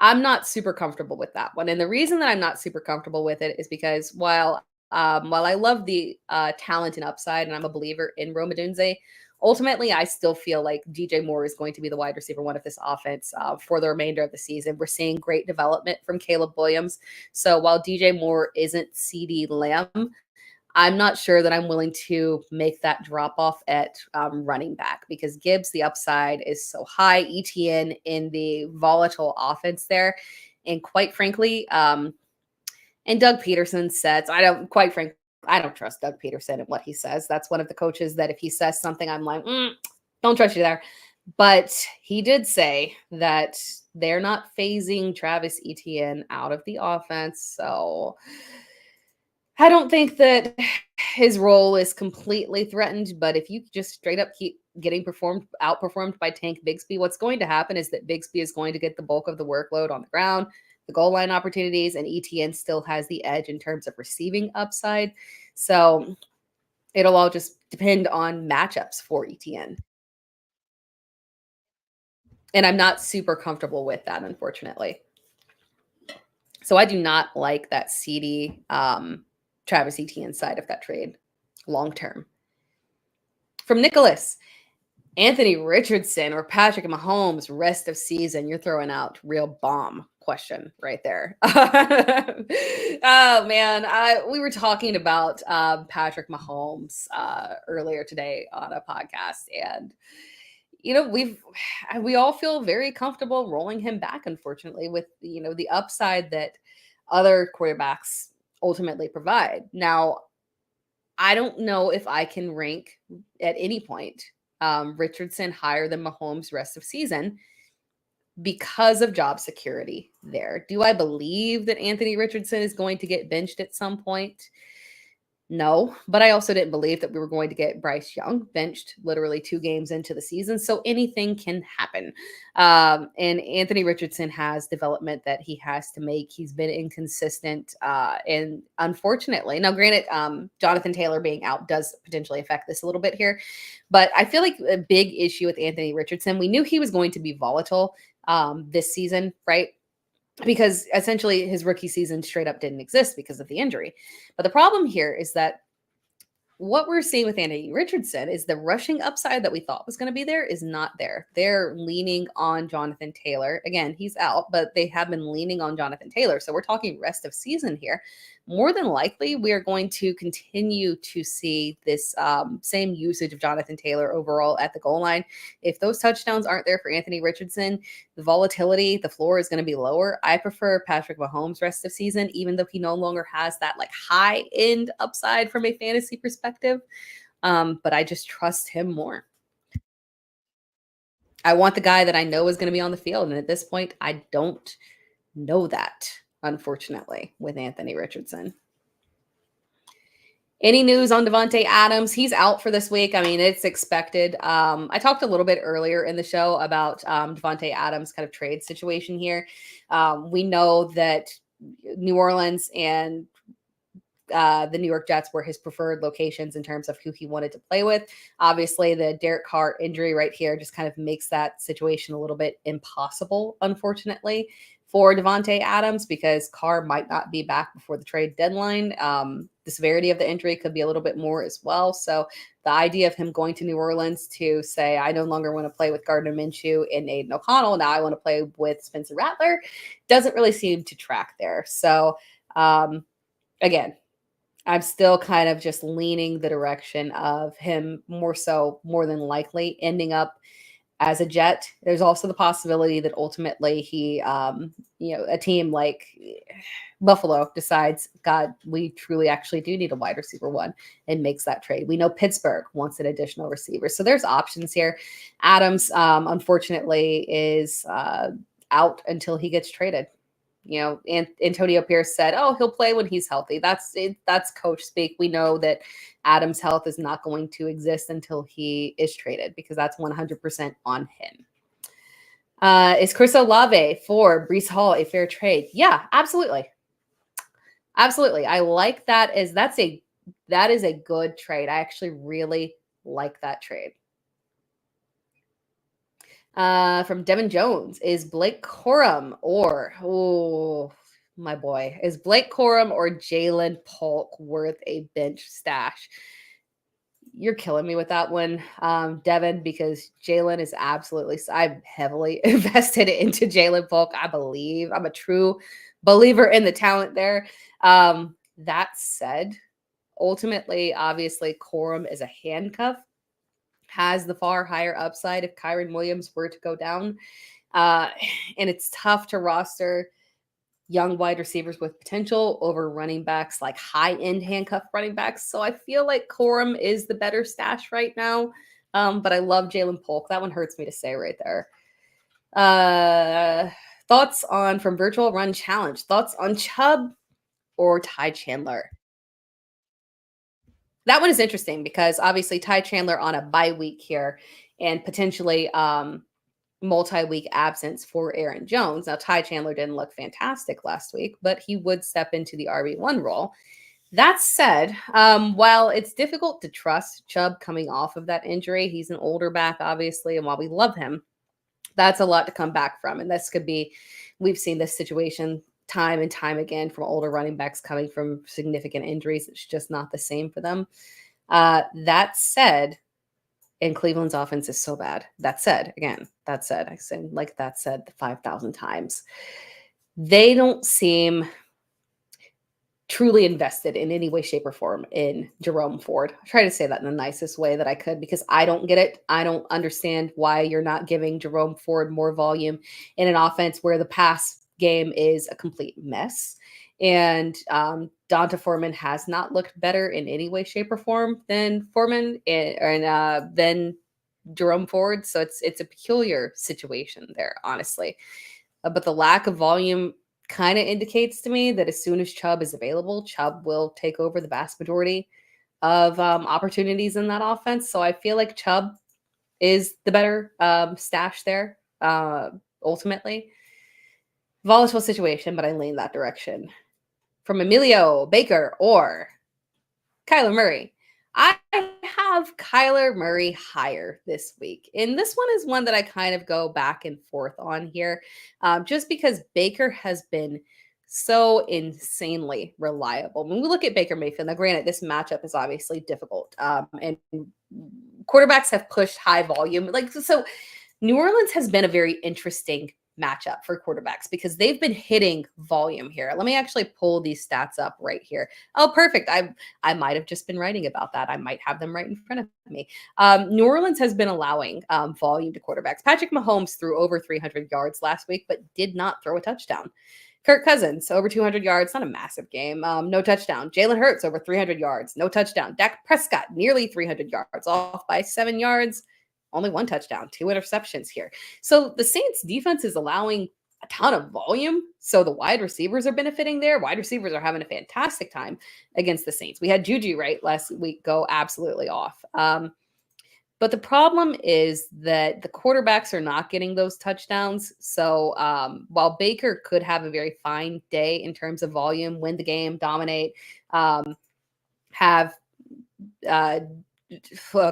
A: I'm not super comfortable with that one. And the reason that I'm not super comfortable with it is because while I love the talent and upside, and I'm a believer in Rome Odunze, ultimately, I still feel like DJ Moore is going to be the wide receiver one of this offense for the remainder of the season. We're seeing great development from Caleb Williams. So while DJ Moore isn't CeeDee Lamb, I'm not sure that I'm willing to make that drop off at running back because Gibbs, the upside is so high. ETN in the volatile offense there. And quite frankly, and Doug Peterson sets, I don't trust Doug Peterson and what he says. That's one of the coaches that if he says something, I'm like, don't trust you there. But he did say that they're not phasing Travis Etienne out of the offense. So I don't think that his role is completely threatened, but if you just straight up keep getting outperformed by Tank Bigsby, what's going to happen is that Bigsby is going to get the bulk of the workload on the ground, the goal line opportunities, and ETN still has the edge in terms of receiving upside. So it'll all just depend on matchups for ETN. And I'm not super comfortable with that, unfortunately. So I do not like that CD Travis Etienne side of that trade long term. From Nicholas, Anthony Richardson or Patrick Mahomes rest of season. You're throwing out real bomb question right there. Oh man, we were talking about Patrick Mahomes earlier today on a podcast, and we all feel very comfortable rolling him back, unfortunately, with the upside that other quarterbacks ultimately provide. Now, I don't know if I can rank at any point Richardson higher than Mahomes rest of season because of job security there. Do I believe that Anthony Richardson is going to get benched at some point? No, but I also didn't believe that we were going to get Bryce Young benched literally 2 games into the season. So anything can happen. And Anthony Richardson has development that he has to make. He's been inconsistent. And unfortunately, now granted, Jonathan Taylor being out does potentially affect this a little bit here. But I feel like a big issue with Anthony Richardson, we knew he was going to be volatile this season, right? Because essentially his rookie season straight up didn't exist because of the injury. But the problem here is that what we're seeing with Anthony Richardson is the rushing upside that we thought was going to be there is not there. They're leaning on Jonathan Taylor. Again, he's out, but they have been leaning on Jonathan Taylor. So we're talking rest of season here. More than likely, we are going to continue to see this same usage of Jonathan Taylor overall at the goal line. If those touchdowns aren't there for Anthony Richardson, the volatility, the floor is going to be lower. I prefer Patrick Mahomes rest of season, even though he no longer has that like high end upside from a fantasy perspective. But I just trust him more. I want the guy that I know is going to be on the field. And at this point, I don't know that, unfortunately, with Anthony Richardson. Any news on Davante Adams? He's out for this week. I mean, it's expected. I talked a little bit earlier in the show about Davante Adams' kind of trade situation here. We know that New Orleans and the New York Jets were his preferred locations in terms of who he wanted to play with. Obviously, the Derek Carr injury right here just kind of makes that situation a little bit impossible, unfortunately, for Davante Adams, because Carr might not be back before the trade deadline. The severity of the injury could be a little bit more as well. So the idea of him going to New Orleans to say, I no longer want to play with Gardner Minshew and Aiden O'Connell, now I want to play with Spencer Rattler, doesn't really seem to track there. So again, I'm still kind of just leaning the direction of him more than likely ending up as a Jet. There's also the possibility that ultimately he, a team like Buffalo decides, God, we truly actually do need a wide receiver one, and makes that trade. We know Pittsburgh wants an additional receiver. So there's options here. Adams, unfortunately, is out until he gets traded. And Antonio Pierce said, "Oh, he'll play when he's healthy." That's coach speak. We know that Adams' health is not going to exist until he is traded, because that's 100% on him. Is Chris Olave for Breece Hall a fair trade? Yeah, absolutely. Absolutely. I like that. That is a good trade. I actually really like that trade. From Devin Jones, is Blake Corum is Blake Corum or Jalen Polk worth a bench stash? You're killing me with that one, Devin, because Jalen is I'm heavily invested into Jalen Polk. I'm a true believer in the talent there. That said, ultimately, obviously, Corum is a handcuff, has the far higher upside if Kyren Williams were to go down. And it's tough to roster young wide receivers with potential over running backs, like high-end handcuff running backs. So I feel like Corum is the better stash right now. But I love Jalen Polk. That one hurts me to say right there. Thoughts from Virtual Run Challenge. Thoughts on Chubb or Ty Chandler? That one is interesting because obviously Ty Chandler on a bye week here, and potentially multi-week absence for Aaron Jones. Now, Ty Chandler didn't look fantastic last week, but he would step into the RB1 role. That said, while it's difficult to trust Chubb coming off of that injury, he's an older back, obviously, and while we love him, that's a lot to come back from. And we've seen this situation time and time again from older running backs coming from significant injuries. It's just not the same for them. That said, and Cleveland's offense is so bad. I said that said 5,000 times. They don't seem truly invested in any way, shape, or form in Jerome Ford. I try to say that in the nicest way that I could, because I don't get it. I don't understand why you're not giving Jerome Ford more volume in an offense where the pass game is a complete mess. And Donta Foreman has not looked better in any way, shape, or form than than Jerome Ford. So it's a peculiar situation there, honestly. But the lack of volume kind of indicates to me that as soon as Chubb is available, Chubb will take over the vast majority of opportunities in that offense. So I feel like Chubb is the better stash there, ultimately. Volatile situation, but I lean that direction. From Emilio, Baker, or Kyler Murray. I have Kyler Murray higher this week. And this one is one that I kind of go back and forth on here, just because Baker has been so insanely reliable. When we look at Baker Mayfield, now granted, this matchup is obviously difficult, and quarterbacks have pushed high volume. So New Orleans has been a very interesting matchup for quarterbacks because they've been hitting volume here. Let me actually pull these stats up right here. Oh, perfect. I might have just been writing about that. I might have them right in front of me. New Orleans has been allowing volume to quarterbacks. Patrick Mahomes threw over 300 yards last week, but did not throw a touchdown. Kirk Cousins, over 200 yards, not a massive game, no touchdown. Jalen Hurts, over 300 yards, no touchdown. Dak Prescott, nearly 300 yards, off by 7 yards, only 1 touchdown, 2 interceptions here. So the Saints defense is allowing a ton of volume. So the wide receivers are benefiting there. Wide receivers are having a fantastic time against the Saints. We had Juju, right, last week go absolutely off. But the problem is that the quarterbacks are not getting those touchdowns. So while Baker could have a very fine day in terms of volume, win the game, dominate, have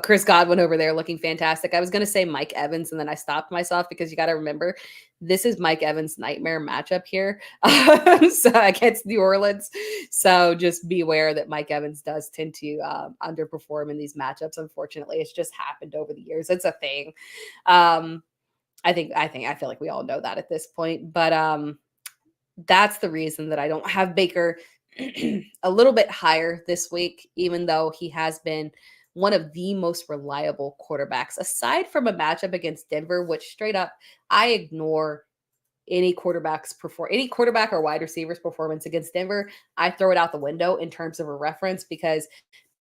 A: Chris Godwin over there looking fantastic. I was going to say Mike Evans, and then I stopped myself because you got to remember, this is Mike Evans' nightmare matchup here so against New Orleans. So just beware that Mike Evans does tend to underperform in these matchups. Unfortunately, it's just happened over the years. It's a thing. I feel like we all know that at this point, but that's the reason that I don't have Baker a little bit higher this week, even though he has been one of the most reliable quarterbacks, aside from a matchup against Denver, which straight up, I ignore any quarterback or wide receiver's performance against Denver. I throw it out the window in terms of a reference because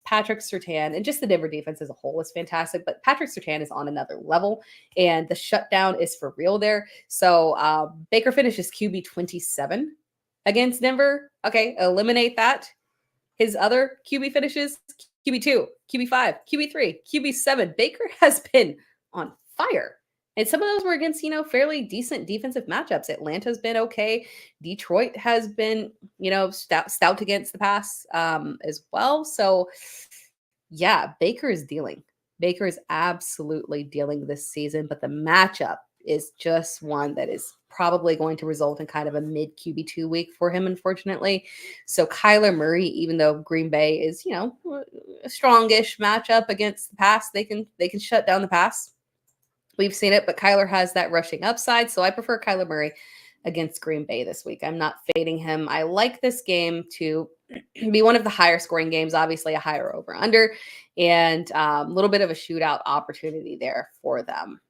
A: Patrick Surtain and just the Denver defense as a whole is fantastic, but Patrick Surtain is on another level and the shutdown is for real there. So Baker finishes QB 27 against Denver. Okay, eliminate that. His other QB finishes QB2, QB5, QB3, QB7. Baker has been on fire. And some of those were against, fairly decent defensive matchups. Atlanta's been okay. Detroit has been, stout against the pass as well. So, yeah, Baker is dealing. Baker is absolutely dealing this season, but the matchup is just one that is probably going to result in kind of a mid QB2 week for him, unfortunately. So Kyler Murray, even though Green Bay is, a strongish matchup against the pass, they can shut down the pass. We've seen it, but Kyler has that rushing upside. So I prefer Kyler Murray against Green Bay this week. I'm not fading him. I like this game to be one of the higher scoring games, obviously a higher over under, and a little bit of a shootout opportunity there for them.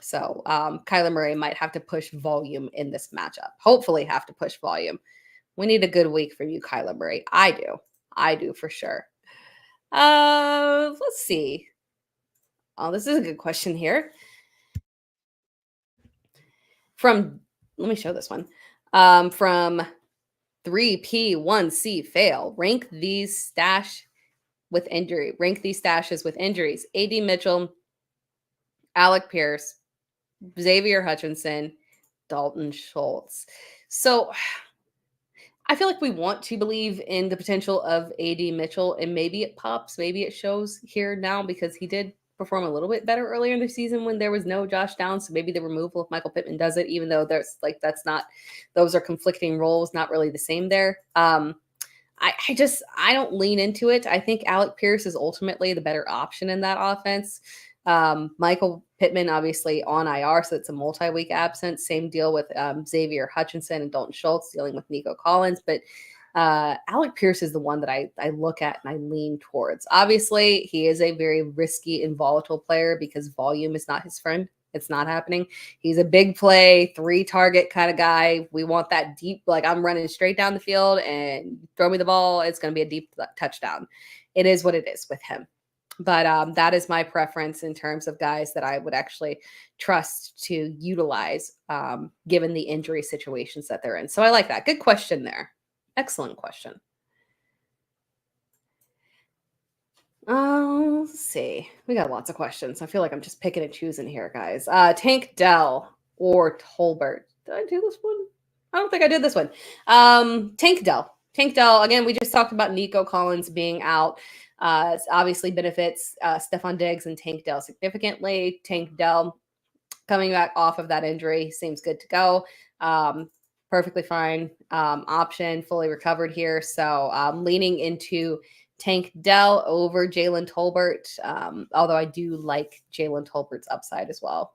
A: So Kyler Murray might have to push volume in this matchup. Hopefully have to push volume. We need a good week for you, Kyler Murray. I do for sure. Let's see. Oh, this is a good question here. Let me show this one. From 3P1C fail. Rank these stashes with injuries. AD Mitchell, Alec Pierce, Xavier Hutchinson, Dalton Schultz. So I feel like we want to believe in the potential of AD Mitchell, and maybe it pops, maybe it shows here now because he did perform a little bit better earlier in the season when there was no Josh Downs. So maybe the removal of Michael Pittman does it, even though those are conflicting roles, not really the same there. I don't lean into it. I think Alec Pierce is ultimately the better option in that offense. Michael Pittman, obviously on IR, so it's a multi-week absence. Same deal with Xavier Hutchinson and Dalton Schultz dealing with Nico Collins. But Alec Pierce is the one that I look at and I lean towards. Obviously, he is a very risky and volatile player because volume is not his friend. It's not happening. He's a big play, 3-target kind of guy. We want that deep, like I'm running straight down the field and throw me the ball. It's going to be a deep touchdown. It is what it is with him. But that is my preference in terms of guys that I would actually trust to utilize given the injury situations that they're in. So I like that. Good question there. Excellent question. Let's see. We got lots of questions. I feel like I'm just picking and choosing here, guys. Tank Dell or Tolbert. Did I do this one? I don't think I did this one. Tank Dell. Again, we just talked about Nico Collins being out. Obviously benefits Stephon Diggs and Tank Dell significantly. Tank Dell coming back off of that injury seems good to go. perfectly fine option, fully recovered here. So leaning into Tank Dell over Jalen Tolbert, although I do like Jalen Tolbert's upside as well.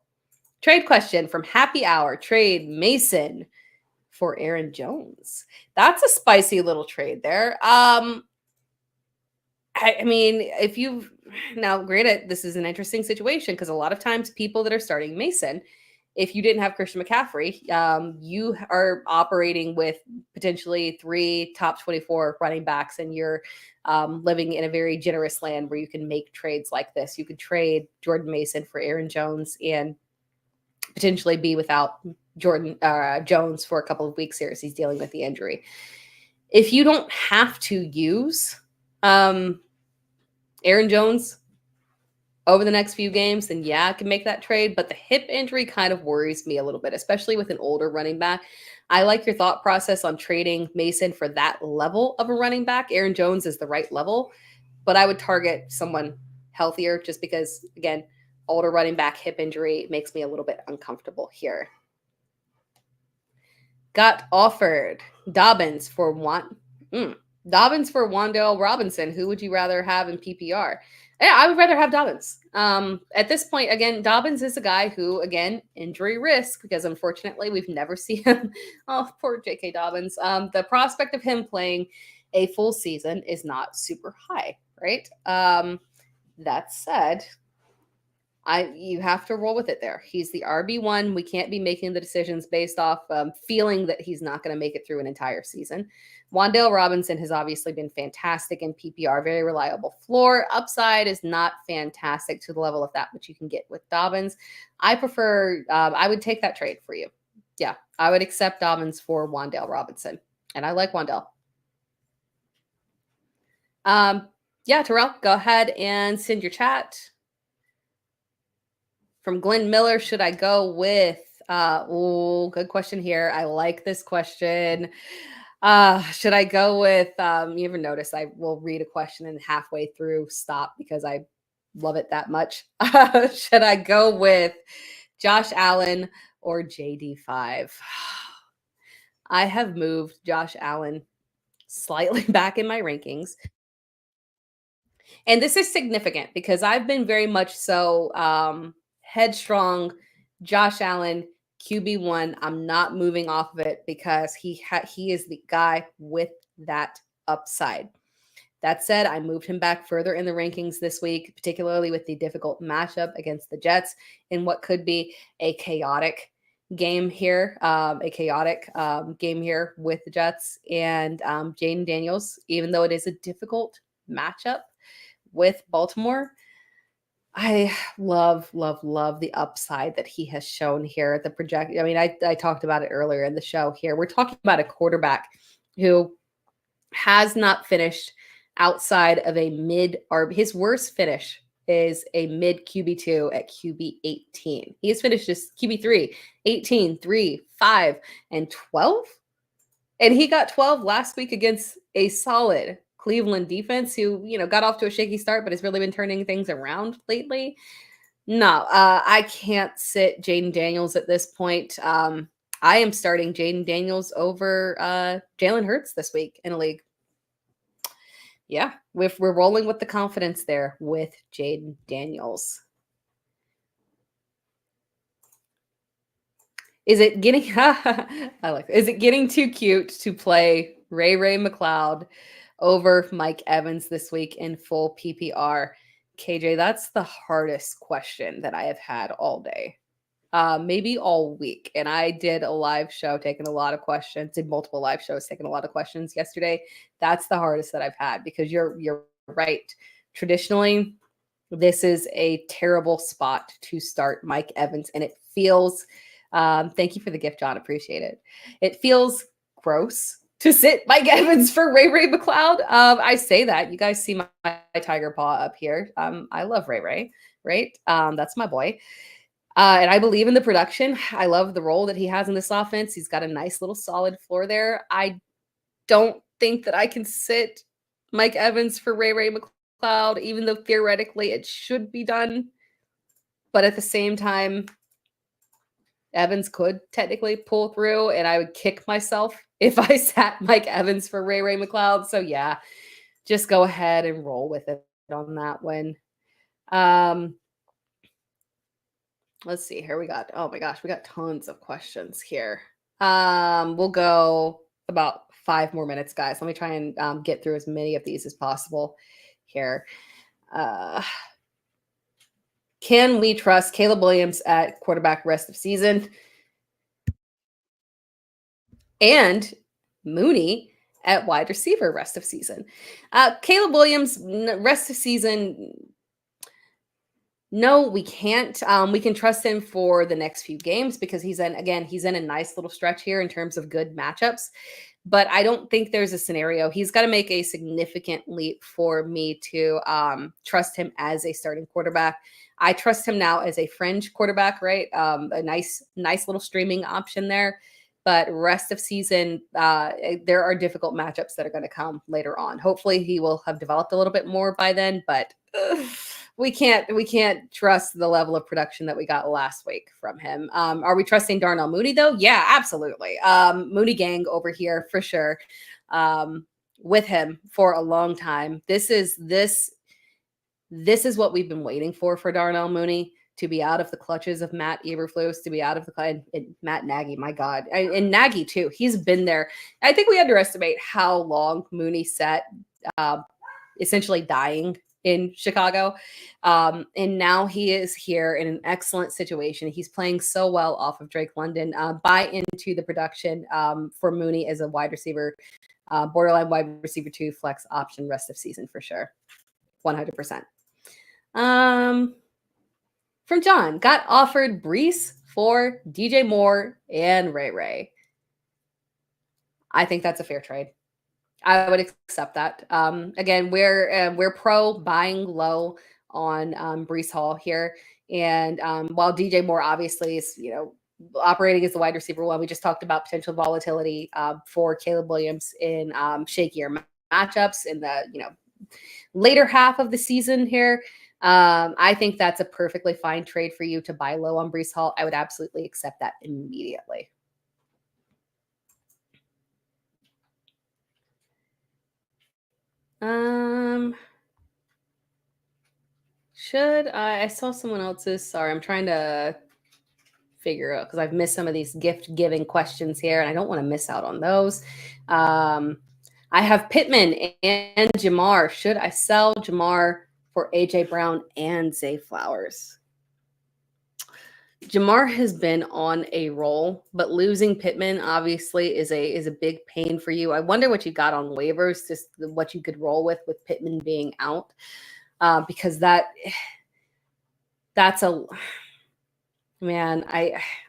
A: Trade question from Happy Hour. Trade Mason for Aaron Jones. That's a spicy little trade there. I mean, if you now, granted, this is an interesting situation because a lot of times people that are starting Mason, if you didn't have Christian McCaffrey, you are operating with potentially 3 top 24 running backs, and you're living in a very generous land where you can make trades like this. You could trade Jordan Mason for Aaron Jones and potentially be without Jordan Jones for a couple of weeks here as he's dealing with the injury. If you don't have to use Aaron Jones over the next few games, then yeah, I can make that trade. But the hip injury kind of worries me a little bit, especially with an older running back. I like your thought process on trading Mason for that level of a running back. Aaron Jones is the right level, but I would target someone healthier just because, again, older running back hip injury makes me a little bit uncomfortable here. Got offered Dobbins for Wan'Dale Robinson. Who would you rather have in PPR? Yeah, I would rather have Dobbins. At this point, again, Dobbins is a guy who, again, injury risk, because unfortunately we've never seen him. Oh, poor J.K. Dobbins. The prospect of him playing a full season is not super high, right? That said, you have to roll with it there. He's the RB1. We can't be making the decisions based off feeling that he's not going to make it through an entire season. Wan'Dale Robinson has obviously been fantastic in PPR, very reliable floor. Upside is not fantastic to the level of that which you can get with Dobbins. I prefer, I would take that trade for you. Yeah, I would accept Dobbins for Wan'Dale Robinson. And I like Wan'Dale. Yeah, Terrell, go ahead and send your chat. From Glenn Miller, should I go with, good question here. I like this question. Should I go with, you ever notice I will read a question and halfway through stop because I love it that much. Should I go with Josh Allen or JD5? I have moved Josh Allen slightly back in my rankings. And this is significant because I've been very much so headstrong Josh Allen QB1. I'm not moving off of it because he is the guy with that upside. That said, I moved him back further in the rankings this week, particularly with the difficult matchup against the Jets in what could be a chaotic game here, game here with the Jets and Jaden Daniels, even though it is a difficult matchup with Baltimore. I love the upside that he has shown here. The project. I mean, I talked about it earlier in the show here. We're talking about a quarterback who has not finished outside of a mid, or his worst finish is a mid QB2 at QB 18. He has finished just QB3, 18, 3, 5, and 12. And he got 12 last week against a solid Cleveland defense who, got off to a shaky start, but has really been turning things around lately. No, I can't sit Jaden Daniels at this point. I am starting Jaden Daniels over Jalen Hurts this week in a league. Yeah, we're rolling with the confidence there with Jaden Daniels. Is it getting is it getting too cute to play Ray McLeod over Mike Evans this week in full PPR? KJ, that's the hardest question that I have had all day. Maybe all week. And I did a live show taking a lot of questions, did multiple live shows taking a lot of questions yesterday. That's the hardest that I've had because you're right. Traditionally, this is a terrible spot to start Mike Evans. And it feels, thank you for the gift, John. Appreciate it. It feels gross to sit Mike Evans for Ray McLeod. I say that. You guys see my tiger paw up here. I love Ray, right? That's my boy. And I believe in the production. I love the role that he has in this offense. He's got a nice little solid floor there. I don't think that I can sit Mike Evans for Ray McLeod, even though theoretically it should be done. But at the same time, Evans could technically pull through, and I would kick myself if I sat Mike Evans for Ray McLeod. So yeah, just go ahead and roll with it on that one. Let's see here. Oh my gosh, we got tons of questions here. We'll go about 5 more minutes, guys. Let me try and get through as many of these as possible here. Can we trust Caleb Williams at quarterback rest of season? And Mooney at wide receiver rest of season. Caleb Williams, rest of season, no, we can't. We can trust him for the next few games because he's in a nice little stretch here in terms of good matchups. But I don't think there's a scenario. He's got to make a significant leap for me to trust him as a starting quarterback. I trust him now as a fringe quarterback, right? A nice little streaming option there. But rest of season, there are difficult matchups that are going to come later on. Hopefully, he will have developed a little bit more by then. But we can't trust the level of production that we got last week from him. Are we trusting Darnell Mooney though? Yeah, absolutely. Mooney gang over here for sure. With him for a long time. This is what we've been waiting for Darnell Mooney, to be out of the clutches of Matt Eberflus, to be out of the and Matt Nagy, my God, and Nagy too. He's been there. I think we underestimate how long Mooney sat, essentially dying in Chicago. And now he is here in an excellent situation. He's playing so well off of Drake London. Buy into the production for Mooney as a wide receiver, borderline wide receiver 2 flex option rest of season for sure. 100%. From John, got offered Breece for DJ Moore and Ray. I think that's a fair trade. I would accept that. Again, we're pro buying low on Breece Hall here, and while DJ Moore obviously is operating as the wide receiver 1, we just talked about potential volatility for Caleb Williams in shakier matchups in the later half of the season here. I think that's a perfectly fine trade for you to buy low on Breece Hall. I would absolutely accept that immediately. I saw someone else's. Sorry, I'm trying to figure out because I've missed some of these gift giving questions here, and I don't want to miss out on those. I have Pittman and Jamar. Should I sell Jamar for AJ Brown and Zay Flowers? Jamar has been on a roll, but losing Pittman obviously is a big pain for you. I wonder what you got on waivers, just what you could roll with Pittman being out, because that's a man.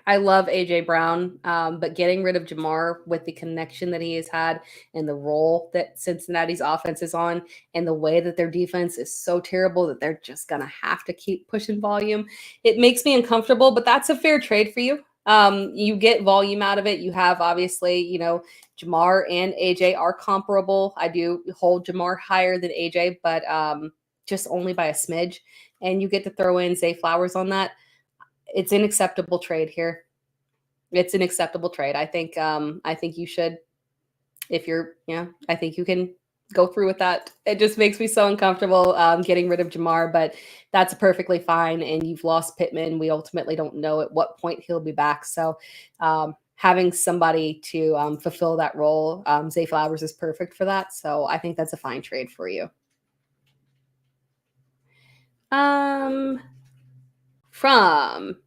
A: I love AJ Brown, but getting rid of Jamar with the connection that he has had and the role that Cincinnati's offense is on and the way that their defense is so terrible that they're just going to have to keep pushing volume. It makes me uncomfortable, but that's a fair trade for you. You get volume out of it. You have obviously, Jamar and AJ are comparable. I do hold Jamar higher than AJ, but just only by a smidge. And you get to throw in Zay Flowers on that. It's an acceptable trade here. It's an acceptable trade. I think you should, I think you can go through with that. It just makes me so uncomfortable getting rid of Jamar, but that's perfectly fine. And you've lost Pittman. We ultimately don't know at what point he'll be back. So having somebody to fulfill that role, Zay Flowers is perfect for that. So I think that's a fine trade for you. From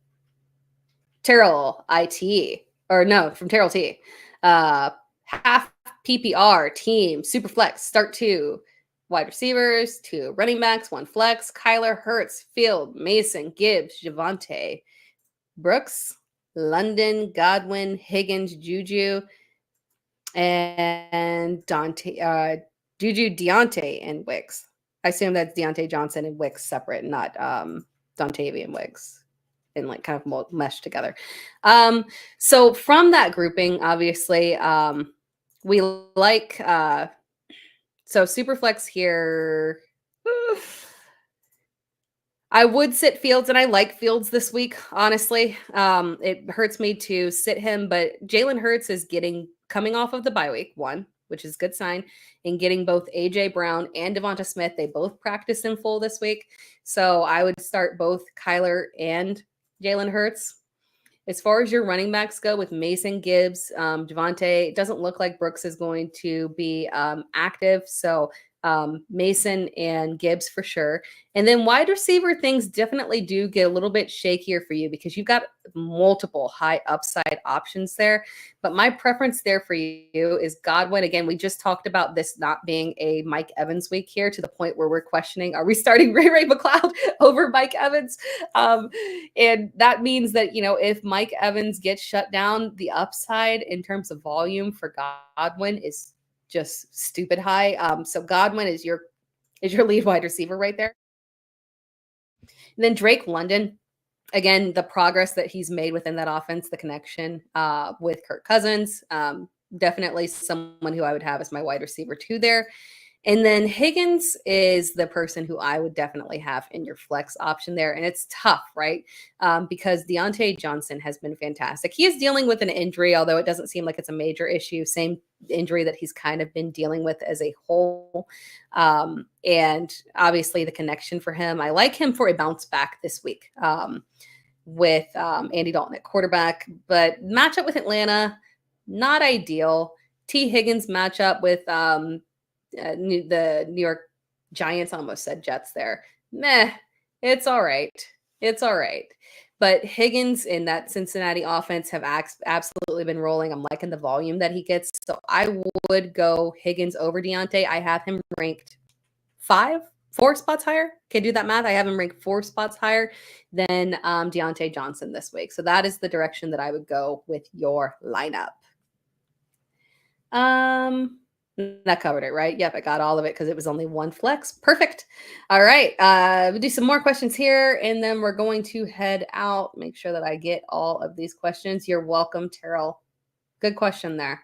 A: Terrell IT, from Terrell T. Half PPR team, Superflex, start 2 wide receivers, 2 running backs, 1 flex, Kyler, Hurts, Field, Mason, Gibbs, Javonte, Brooks, London, Godwin, Higgins, Juju, and Juju, Deontay, and Wicks. I assume that's Deontay Johnson and Wicks separate, not Dontavian Wicks, and kind of meshed together. So from that grouping, obviously, we like so Superflex here. I would sit Fields, and I like Fields this week, honestly. It hurts me to sit him, but Jalen Hurts is coming off of the bye week, one, which is a good sign, and getting both A.J. Brown and Devonta Smith. They both practiced in full this week. So I would start both Kyler and Jalen Hurts. As far as your running backs go with Mason, Gibbs, Devontae, it doesn't look like Brooks is going to be active. So Mason and Gibbs for sure. And then wide receiver, things definitely do get a little bit shakier for you because you've got multiple high upside options there. But my preference there for you is Godwin. Again, we just talked about this not being a Mike Evans week here to the point where we're questioning, are we starting Ray McLeod over Mike Evans? And that means that, if Mike Evans gets shut down, the upside in terms of volume for Godwin is just stupid high. So Godwin is your lead wide receiver right there. And then Drake London, again, the progress that he's made within that offense, the connection with Kirk Cousins, definitely someone who I would have as my wide receiver too there. And then Higgins is the person who I would definitely have in your flex option there. And it's tough, right? Because Deontay Johnson has been fantastic. He is dealing with an injury, although it doesn't seem like it's a major issue. Same injury that he's kind of been dealing with as a whole. And obviously the connection for him, I like him for a bounce back this week with Andy Dalton at quarterback. But matchup with Atlanta, not ideal. T. Higgins matchup with the New York Giants, almost said Jets there. Meh, it's all right. It's all right. But Higgins in that Cincinnati offense have absolutely been rolling. I'm liking the volume that he gets. So I would go Higgins over Deontay. I have him ranked 4 spots higher. Can do that math. I have him ranked 4 spots higher than Deontay Johnson this week. So that is the direction that I would go with your lineup. That covered it, right? Yep, I got all of it because it was only one flex. Perfect. All right. We'll do some more questions here, and then we're going to head out. Make sure that I get all of these questions. You're welcome, Terrell. Good question there.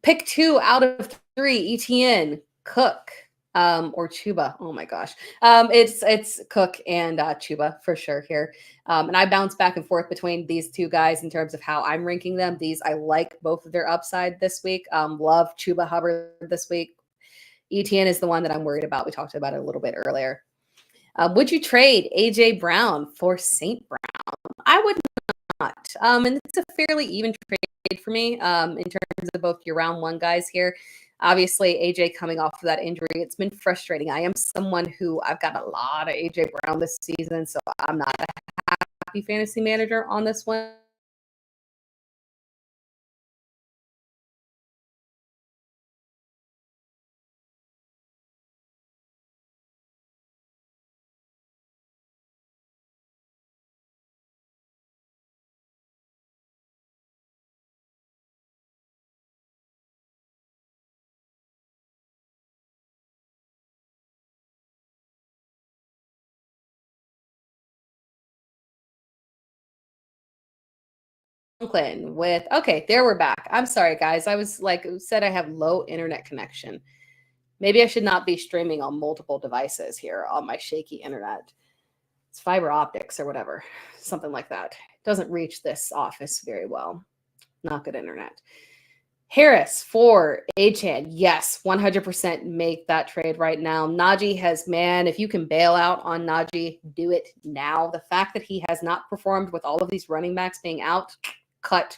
A: Pick 2 out of 3, ETN, Cook, or Chuba. Oh my gosh. It's Cook and Chuba for sure here. And I bounce back and forth between these two guys in terms of how I'm ranking them. I like both of their upside this week. Love Chuba Hubbard this week. ETN is the one that I'm worried about. We talked about it a little bit earlier. Would you trade AJ Brown for St. Brown? I would not. And it's a fairly even trade for me in terms of both your round 1 guys here. Obviously, AJ coming off of that injury, it's been frustrating. I am someone who I've got a lot of AJ Brown this season, so I'm not a happy fantasy manager on this one. Okay, there we're back. I'm sorry, guys. I was said I have low internet connection. Maybe I should not be streaming on multiple devices here on my shaky internet. It's fiber optics or whatever, something like that. It doesn't reach this office very well. Not good internet. Harris for Achane. Yes, 100% make that trade right now. Najee if you can bail out on Najee, do it now. The fact that he has not performed with all of these running backs being out, cut,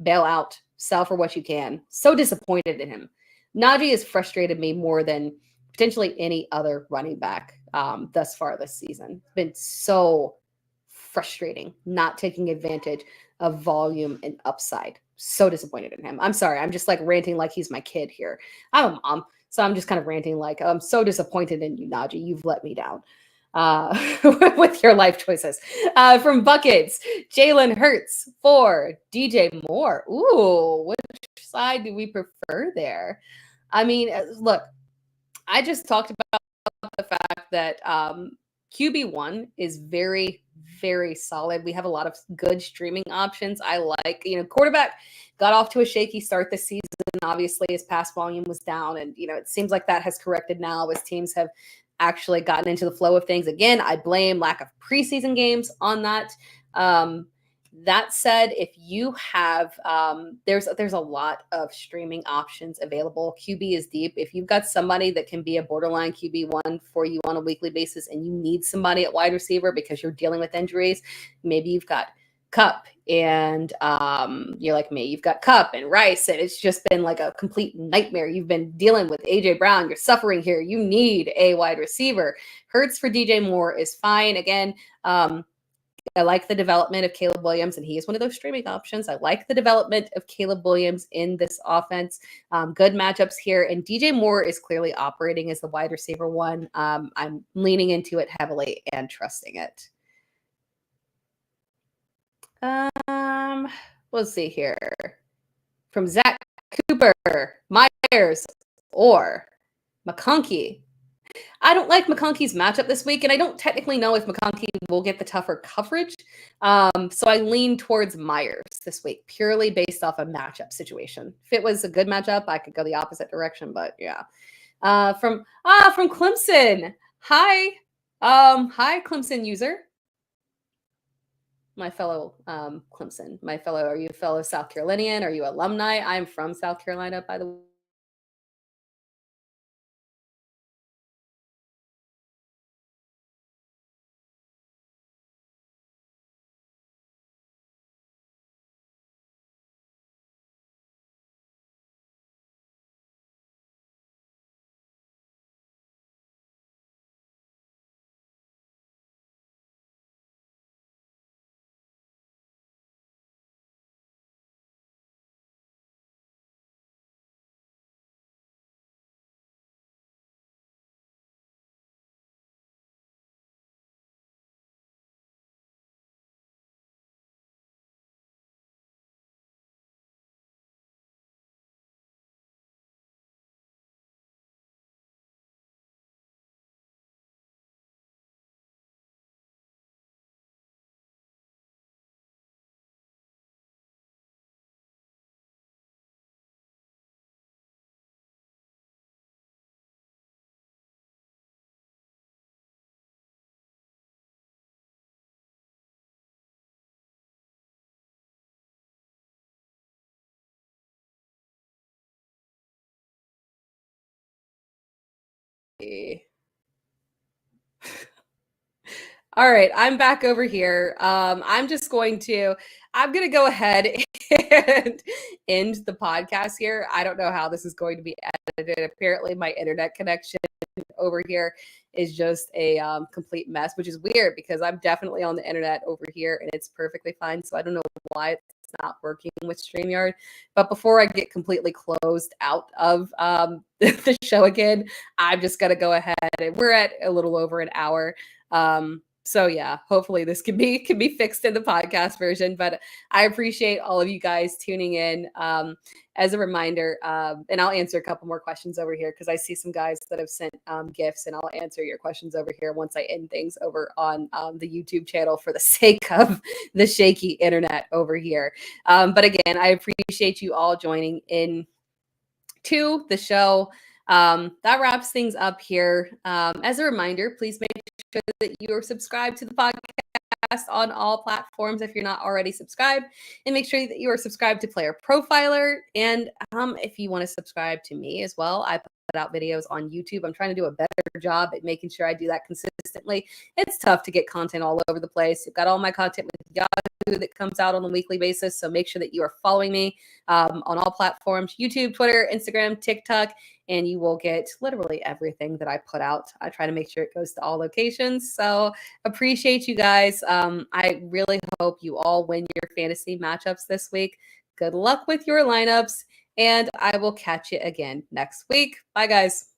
A: bail out, sell for what you can. So disappointed in him. Najee has frustrated me more than potentially any other running back thus far this season. It's been so frustrating, not taking advantage of volume and upside. So disappointed in him. I'm sorry. I'm just ranting like he's my kid here. I'm a mom, so I'm just kind of ranting I'm so disappointed in you, Najee. You've let me down with your life choices. From Buckets, Jalen Hurts for DJ Moore. Ooh, which side do we prefer there? I mean, look, I just talked about the fact that QB1 is very, very solid. We have a lot of good streaming options. I like, quarterback got off to a shaky start this season. Obviously, his pass volume was down, and it seems like that has corrected now as teams have actually gotten into the flow of things. Again, I blame lack of preseason games on that. That said, if you have, there's a lot of streaming options available. QB is deep. If you've got somebody that can be a borderline QB1 for you on a weekly basis and you need somebody at wide receiver because you're dealing with injuries, maybe you've got Cup and you're like me, you've got Cup and Rice, and it's just been like a complete nightmare. You've been dealing with AJ Brown. You're suffering here. You need a wide receiver. Hurts for DJ Moore is fine. Again, I like the development of Caleb Williams, and he is one of those streaming options. I like the development of Caleb Williams in this offense. Good matchups here, and DJ Moore is clearly operating as the wide receiver one. I'm leaning into it heavily and trusting it. Let's see here. From Zach Cooper, Myers, or McConkey. I don't like McConkey's matchup this week, and I don't technically know if McConkey will get the tougher coverage. So I lean towards Myers this week, purely based off a matchup situation. If it was a good matchup, I could go the opposite direction, but yeah. From Clemson. Hi. Hi, Clemson user. My fellow Clemson. Are you a fellow South Carolinian? Are you alumni? I'm from South Carolina, by the way. All right, I'm back over here. I'm going to go ahead and end the podcast here. I don't know how this is going to be edited. Apparently my internet connection over here is just a complete mess, which is weird because I'm definitely on the internet over here and it's perfectly fine. So I don't know why it's not working with StreamYard. But before I get completely closed out of the show again, I'm just going to go ahead, and we're at a little over an hour. So yeah, hopefully this can be fixed in the podcast version, but I appreciate all of you guys tuning in. As a reminder, and I'll answer a couple more questions over here because I see some guys that have sent gifts, and I'll answer your questions over here once I end things over on the YouTube channel for the sake of the shaky internet over here. But again, I appreciate you all joining in to the show. That wraps things up here. As a reminder, please make sure that you are subscribed to the podcast on all platforms if you're not already subscribed, and make sure that you are subscribed to Player Profiler. And if you want to subscribe to me as well, I put out videos on YouTube. I'm trying to do a better job at making sure I do that consistently. It's tough to get content all over the place. You've got all my content with Yahoo that comes out on a weekly basis, so make sure that you are following me on all platforms: YouTube, Twitter, Instagram, TikTok, and you will get literally everything that I put out. I try to make sure it goes to all locations. So appreciate you guys. I really hope you all win your fantasy matchups this week. Good luck with your lineups, and I will catch you again next week. Bye, guys.